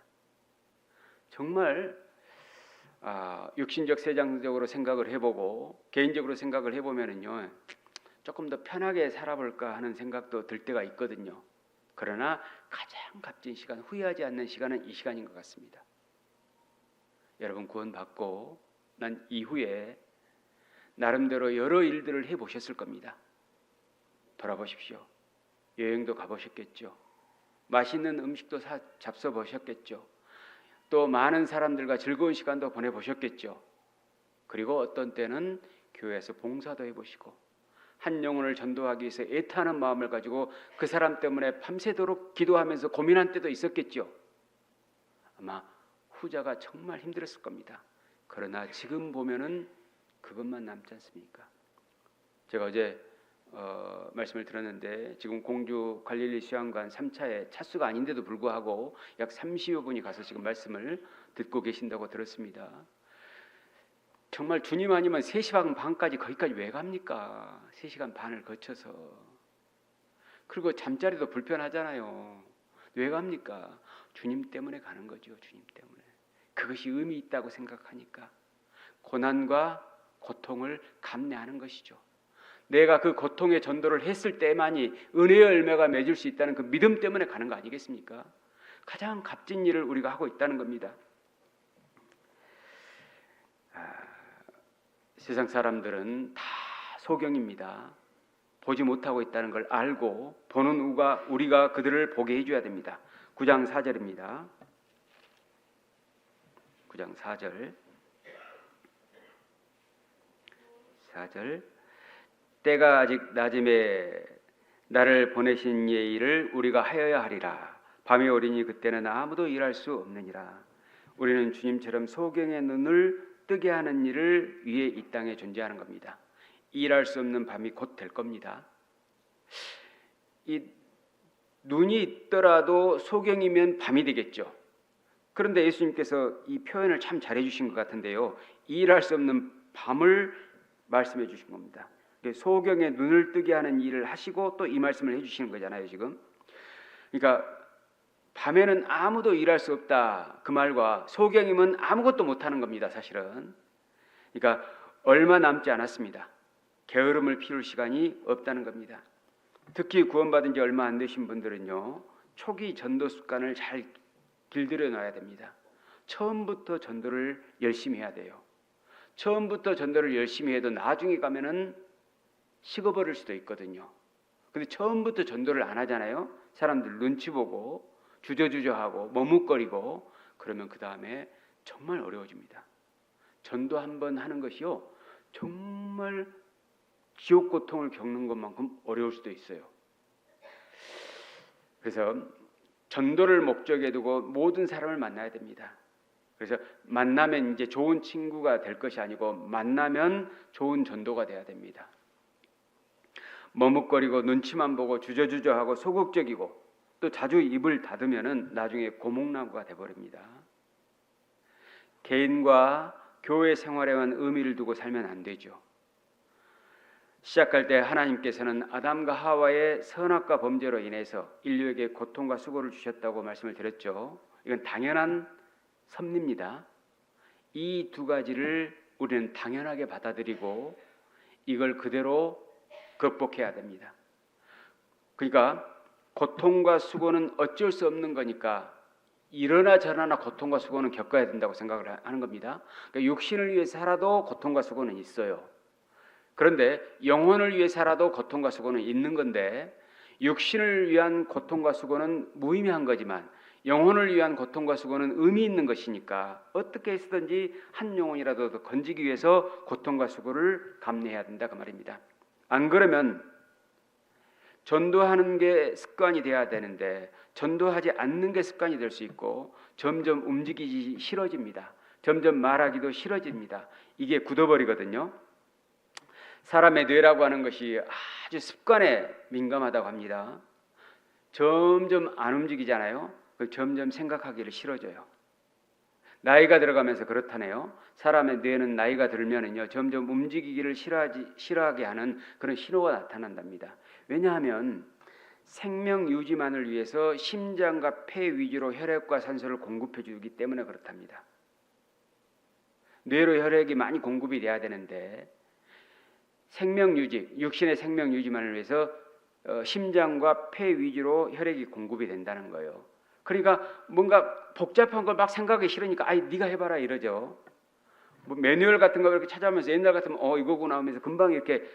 정말 육신적 세상적으로 생각을 해보고 개인적으로 생각을 해보면은요, 조금 더 편하게 살아볼까 하는 생각도 들 때가 있거든요. 그러나 가장 값진 시간, 후회하지 않는 시간은 이 시간인 것 같습니다. 여러분 구원받고 난 이후에 나름대로 여러 일들을 해보셨을 겁니다. 돌아보십시오. 여행도 가보셨겠죠. 맛있는 음식도 잡숴보셨겠죠. 또 많은 사람들과 즐거운 시간도 보내보셨겠죠. 그리고 어떤 때는 교회에서 봉사도 해보시고 한 영혼을 전도하기 위해서 애타는 마음을 가지고 그 사람 때문에 밤새도록 기도하면서 고민한 때도 있었겠죠. 아마 후자가 정말 힘들었을 겁니다. 그러나 지금 보면은 그것만 남지 않습니까? 제가 어제 말씀을 들었는데 지금 공주 갈릴리 수양관 3차에 차수가 아닌데도 불구하고 약 30여 분이 가서 지금 말씀을 듣고 계신다고 들었습니다. 정말 주님 아니면 3시간 반까지 거기까지 왜 갑니까? 3시간 반을 거쳐서. 그리고 잠자리도 불편하잖아요. 왜 갑니까? 주님 때문에 가는 거죠. 주님 때문에. 그것이 의미 있다고 생각하니까 고난과 고통을 감내하는 것이죠. 내가 그 고통의 전도를 했을 때만이 은혜의 열매가 맺을 수 있다는 그 믿음 때문에 가는 거 아니겠습니까? 가장 값진 일을 우리가 하고 있다는 겁니다. 세상 사람들은 다 소경입니다. 보지 못하고 있다는 걸 알고 보는 우리가 그들을 보게 해줘야 됩니다. 9장 4절입니다. 9장 4절 때가 아직 낮음에 나를 보내신 이의 일을 우리가 하여야 하리라. 밤이 오리니 그때는 아무도 일할 수 없느니라. 우리는 주님처럼 소경의 눈을 뜨게 하는 일을 위해 이 땅에 존재하는 겁니다. 일할 수 없는 밤이 곧 될 겁니다. 이 눈이 있더라도 소경이면 밤이 되겠죠. 그런데 예수님께서 이 표현을 참 잘해 주신 것 같은데요. 일할 수 없는 밤을 말씀해 주신 겁니다. 소경의 눈을 뜨게 하는 일을 하시고 또 이 말씀을 해주시는 거잖아요. 지금 그러니까 밤에는 아무도 일할 수 없다 그 말과 소경이면 아무것도 못하는 겁니다. 사실은 그러니까 얼마 남지 않았습니다. 게으름을 피울 시간이 없다는 겁니다. 특히 구원받은 지 얼마 안 되신 분들은요, 초기 전도 습관을 잘 길들여 놔야 됩니다. 처음부터 전도를 열심히 해야 돼요. 처음부터 전도를 열심히 해도 나중에 가면은 식어버릴 수도 있거든요. 근데 처음부터 전도를 안 하잖아요. 사람들 눈치 보고 주저주저하고 머뭇거리고 그러면 그 다음에 정말 어려워집니다. 전도 한번 하는 것이요, 정말 지옥 고통을 겪는 것만큼 어려울 수도 있어요. 그래서 전도를 목적에 두고 모든 사람을 만나야 됩니다. 그래서 만나면 이제 좋은 친구가 될 것이 아니고 만나면 좋은 전도가 돼야 됩니다. 머뭇거리고 눈치만 보고 주저주저하고 소극적이고 또 자주 입을 닫으면은 나중에 고목나무가 돼버립니다. 개인과 교회 생활에만 의미를 두고 살면 안 되죠. 시작할 때 하나님께서는 아담과 하와의 선악과 범죄로 인해서 인류에게 고통과 수고를 주셨다고 말씀을 드렸죠. 이건 당연한 섭리입니다. 이 두 가지를 우리는 당연하게 받아들이고 이걸 그대로 극복해야 됩니다. 그러니까 고통과 수고는 어쩔 수 없는 거니까 이러나 저러나 고통과 수고는 겪어야 된다고 생각을 하는 겁니다. 그러니까 육신을 위해 살아도 고통과 수고는 있어요. 그런데 영혼을 위해 살아도 고통과 수고는 있는 건데 육신을 위한 고통과 수고는 무의미한 거지만 영혼을 위한 고통과 수고는 의미 있는 것이니까 어떻게 해서든지 한 영혼이라도 더 건지기 위해서 고통과 수고를 감내해야 된다 그 말입니다. 안 그러면 전도하는 게 습관이 돼야 되는데 전도하지 않는 게 습관이 될 수 있고 점점 움직이기 싫어집니다. 점점 말하기도 싫어집니다. 이게 굳어버리거든요. 사람의 뇌라고 하는 것이 아주 습관에 민감하다고 합니다. 점점 안 움직이잖아요. 점점 생각하기를 싫어져요. 나이가 들어가면서 그렇다네요. 사람의 뇌는 나이가 들면은요, 점점 움직이기를 싫어하게 하는 그런 신호가 나타난답니다. 왜냐하면 생명 유지만을 위해서 심장과 폐 위주로 혈액과 산소를 공급해 주기 때문에 그렇답니다. 뇌로 혈액이 많이 공급이 돼야 되는데 생명 유지, 육신의 생명 유지만을 위해서 심장과 폐 위주로 혈액이 공급이 된다는 거예요. 그러니까 뭔가 복잡한 걸 막 생각하기 싫으니까 아이 네가 해봐라 이러죠. 뭐 매뉴얼 같은 거 이렇게 찾아보면서 옛날 같으면 이거구나 하면서 금방 이렇게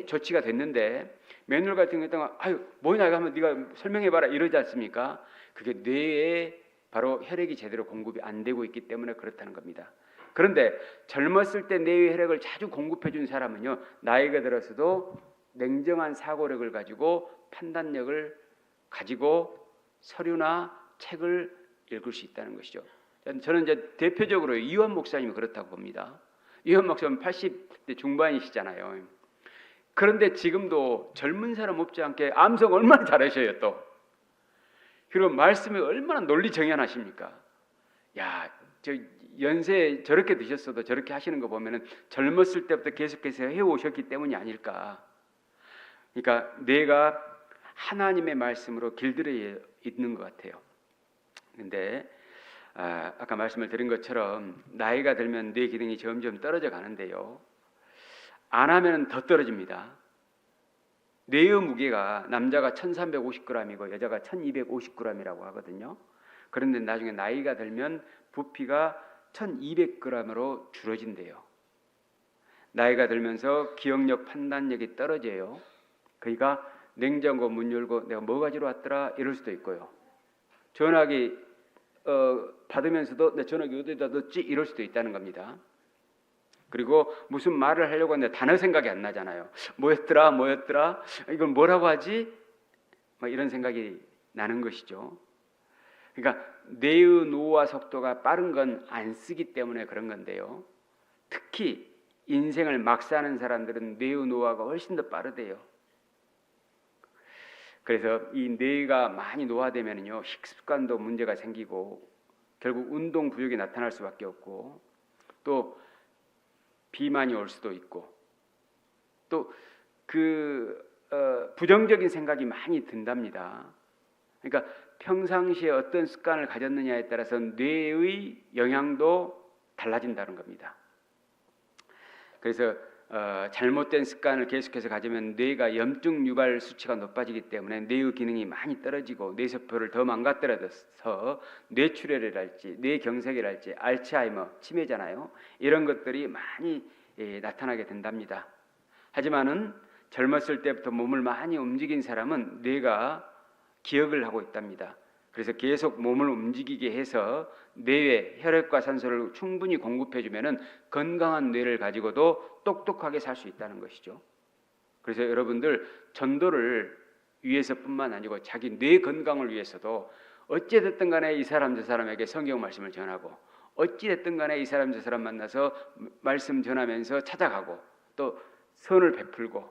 조치가 됐는데 매뉴얼 같은 거 있다가 아유 뭐냐 이거 하면 네가 설명해봐라 이러지 않습니까? 그게 뇌에 바로 혈액이 제대로 공급이 안 되고 있기 때문에 그렇다는 겁니다. 그런데 젊었을 때 뇌의 혈액을 자주 공급해 준 사람은요, 나이가 들어서도 냉정한 사고력을 가지고 판단력을 가지고 서류나 책을 읽을 수 있다는 것이죠. 저는 이제 대표적으로 이완 목사님이 그렇다고 봅니다. 이완 목사님 80대 중반이시잖아요. 그런데 지금도 젊은 사람 없지 않게 암송 얼마나 잘하셔요 또. 그리고 말씀이 얼마나 논리정연하십니까? 야, 저 연세 저렇게 드셨어도 저렇게 하시는 거 보면은 젊었을 때부터 계속해서 해오셨기 때문이 아닐까. 그러니까 뇌가 하나님의 말씀으로 길들여 있는 것 같아요. 근데 아까 말씀을 드린 것처럼 나이가 들면 뇌 기능이 점점 떨어져 가는데요. 안 하면 더 떨어집니다. 뇌의 무게가 남자가 1350g이고 여자가 1250g이라고 하거든요. 그런데 나중에 나이가 들면 부피가 1200g으로 줄어진대요. 나이가 들면서 기억력, 판단력이 떨어져요. 그러니까 냉장고 문 열고 내가 뭐 가지러 왔더라 이럴 수도 있고요. 전화기 받으면서도 내 전화기 어디다 넣었지 이럴 수도 있다는 겁니다. 그리고 무슨 말을 하려고 하는데 단어 생각이 안 나잖아요. 뭐였더라? 이걸 뭐라고 하지? 막 이런 생각이 나는 것이죠. 그러니까 뇌의 노화 속도가 빠른 건 안 쓰기 때문에 그런 건데요. 특히 인생을 막 사는 사람들은 뇌의 노화가 훨씬 더 빠르대요. 그래서 이 뇌가 많이 노화되면요, 식습관도 문제가 생기고 결국 운동 부족이 나타날 수밖에 없고 또 비만이 올 수도 있고 또 부정적인 생각이 많이 든답니다. 그러니까 평상시에 어떤 습관을 가졌느냐에 따라서 뇌의 영향도 달라진다는 겁니다. 그래서 잘못된 습관을 계속해서 가지면 뇌가 염증 유발 수치가 높아지기 때문에 뇌의 기능이 많이 떨어지고 뇌세포를 더 망가뜨려서 뇌출혈이랄지 뇌경색이랄지 알츠하이머, 치매잖아요. 이런 것들이 많이 나타나게 된답니다. 하지만은 젊었을 때부터 몸을 많이 움직인 사람은 뇌가 기억을 하고 있답니다. 그래서 계속 몸을 움직이게 해서 뇌에 혈액과 산소를 충분히 공급해주면은 건강한 뇌를 가지고도 똑똑하게 살 수 있다는 것이죠. 그래서 여러분들 전도를 위해서뿐만 아니고 자기 뇌 건강을 위해서도 어찌됐든 간에 이 사람 저 사람에게 성경 말씀을 전하고 어찌됐든 간에 이 사람 저 사람 만나서 말씀 전하면서 찾아가고 또 선을 베풀고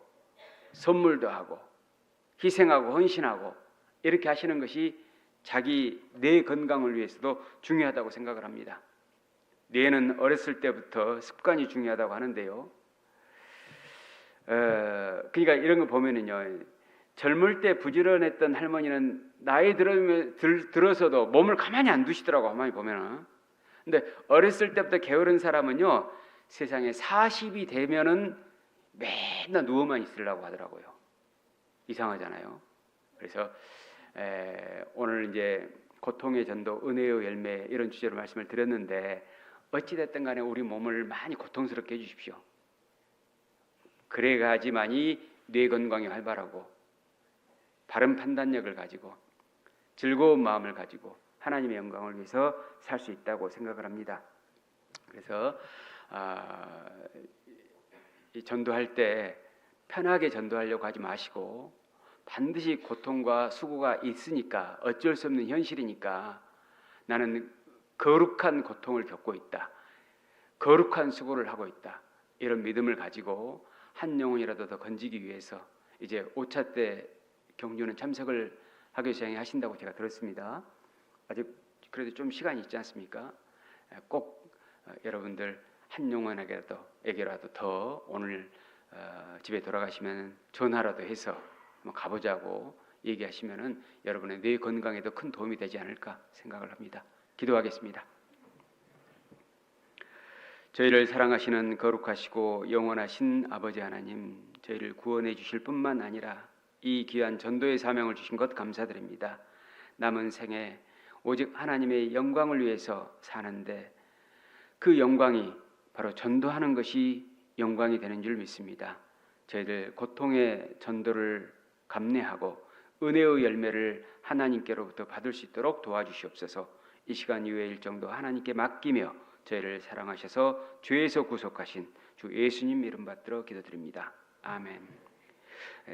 선물도 하고 희생하고 헌신하고 이렇게 하시는 것이 자기 뇌 건강을 위해서도 중요하다고 생각을 합니다. 뇌는 어렸을 때부터 습관이 중요하다고 하는데요. 그러니까 이런 거 보면은요, 젊을 때 부지런했던 할머니는 나이 들어서도 몸을 가만히 안 두시더라고, 가만히 보면은. 근데 어렸을 때부터 게으른 사람은요, 세상에 40이 되면은 맨날 누워만 있으려고 하더라고요. 이상하잖아요. 그래서 오늘 이제 고통의 전도, 은혜의 열매 이런 주제로 말씀을 드렸는데 어찌됐든 간에 우리 몸을 많이 고통스럽게 해주십시오. 그래야지만이 뇌 건강이 활발하고 바른 판단력을 가지고 즐거운 마음을 가지고 하나님의 영광을 위해서 살 수 있다고 생각을 합니다. 그래서 이 전도할 때 편하게 전도하려고 하지 마시고 반드시 고통과 수고가 있으니까, 어쩔 수 없는 현실이니까 나는 거룩한 고통을 겪고 있다, 거룩한 수고를 하고 있다, 이런 믿음을 가지고 한 영혼이라도 더 건지기 위해서 이제 5차 때 경주는 참석을 하교시장이 하신다고 제가 들었습니다. 아직 그래도 좀 시간이 있지 않습니까? 꼭 여러분들 한 영혼에게라도 더 오늘 집에 돌아가시면 전화라도 해서 가보자고 얘기하시면은 여러분의 뇌 건강에도 큰 도움이 되지 않을까 생각을 합니다. 기도하겠습니다. 저희를 사랑하시는 거룩하시고 영원하신 아버지 하나님, 저희를 구원해 주실 뿐만 아니라 이 귀한 전도의 사명을 주신 것 감사드립니다. 남은 생에 오직 하나님의 영광을 위해서 사는데 그 영광이 바로 전도하는 것이 영광이 되는 줄 믿습니다. 저희들 고통의 전도를 감내하고 은혜의 열매를 하나님께로부터 받을 수 있도록 도와주시옵소서. 이 시간 이후의 일정도 하나님께 맡기며 저희를 사랑하셔서 죄에서 구속하신 주 예수님 이름 받들어 기도드립니다. 아멘.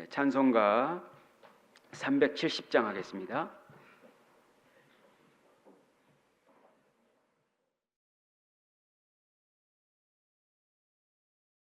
찬송가 370장 하겠습니다.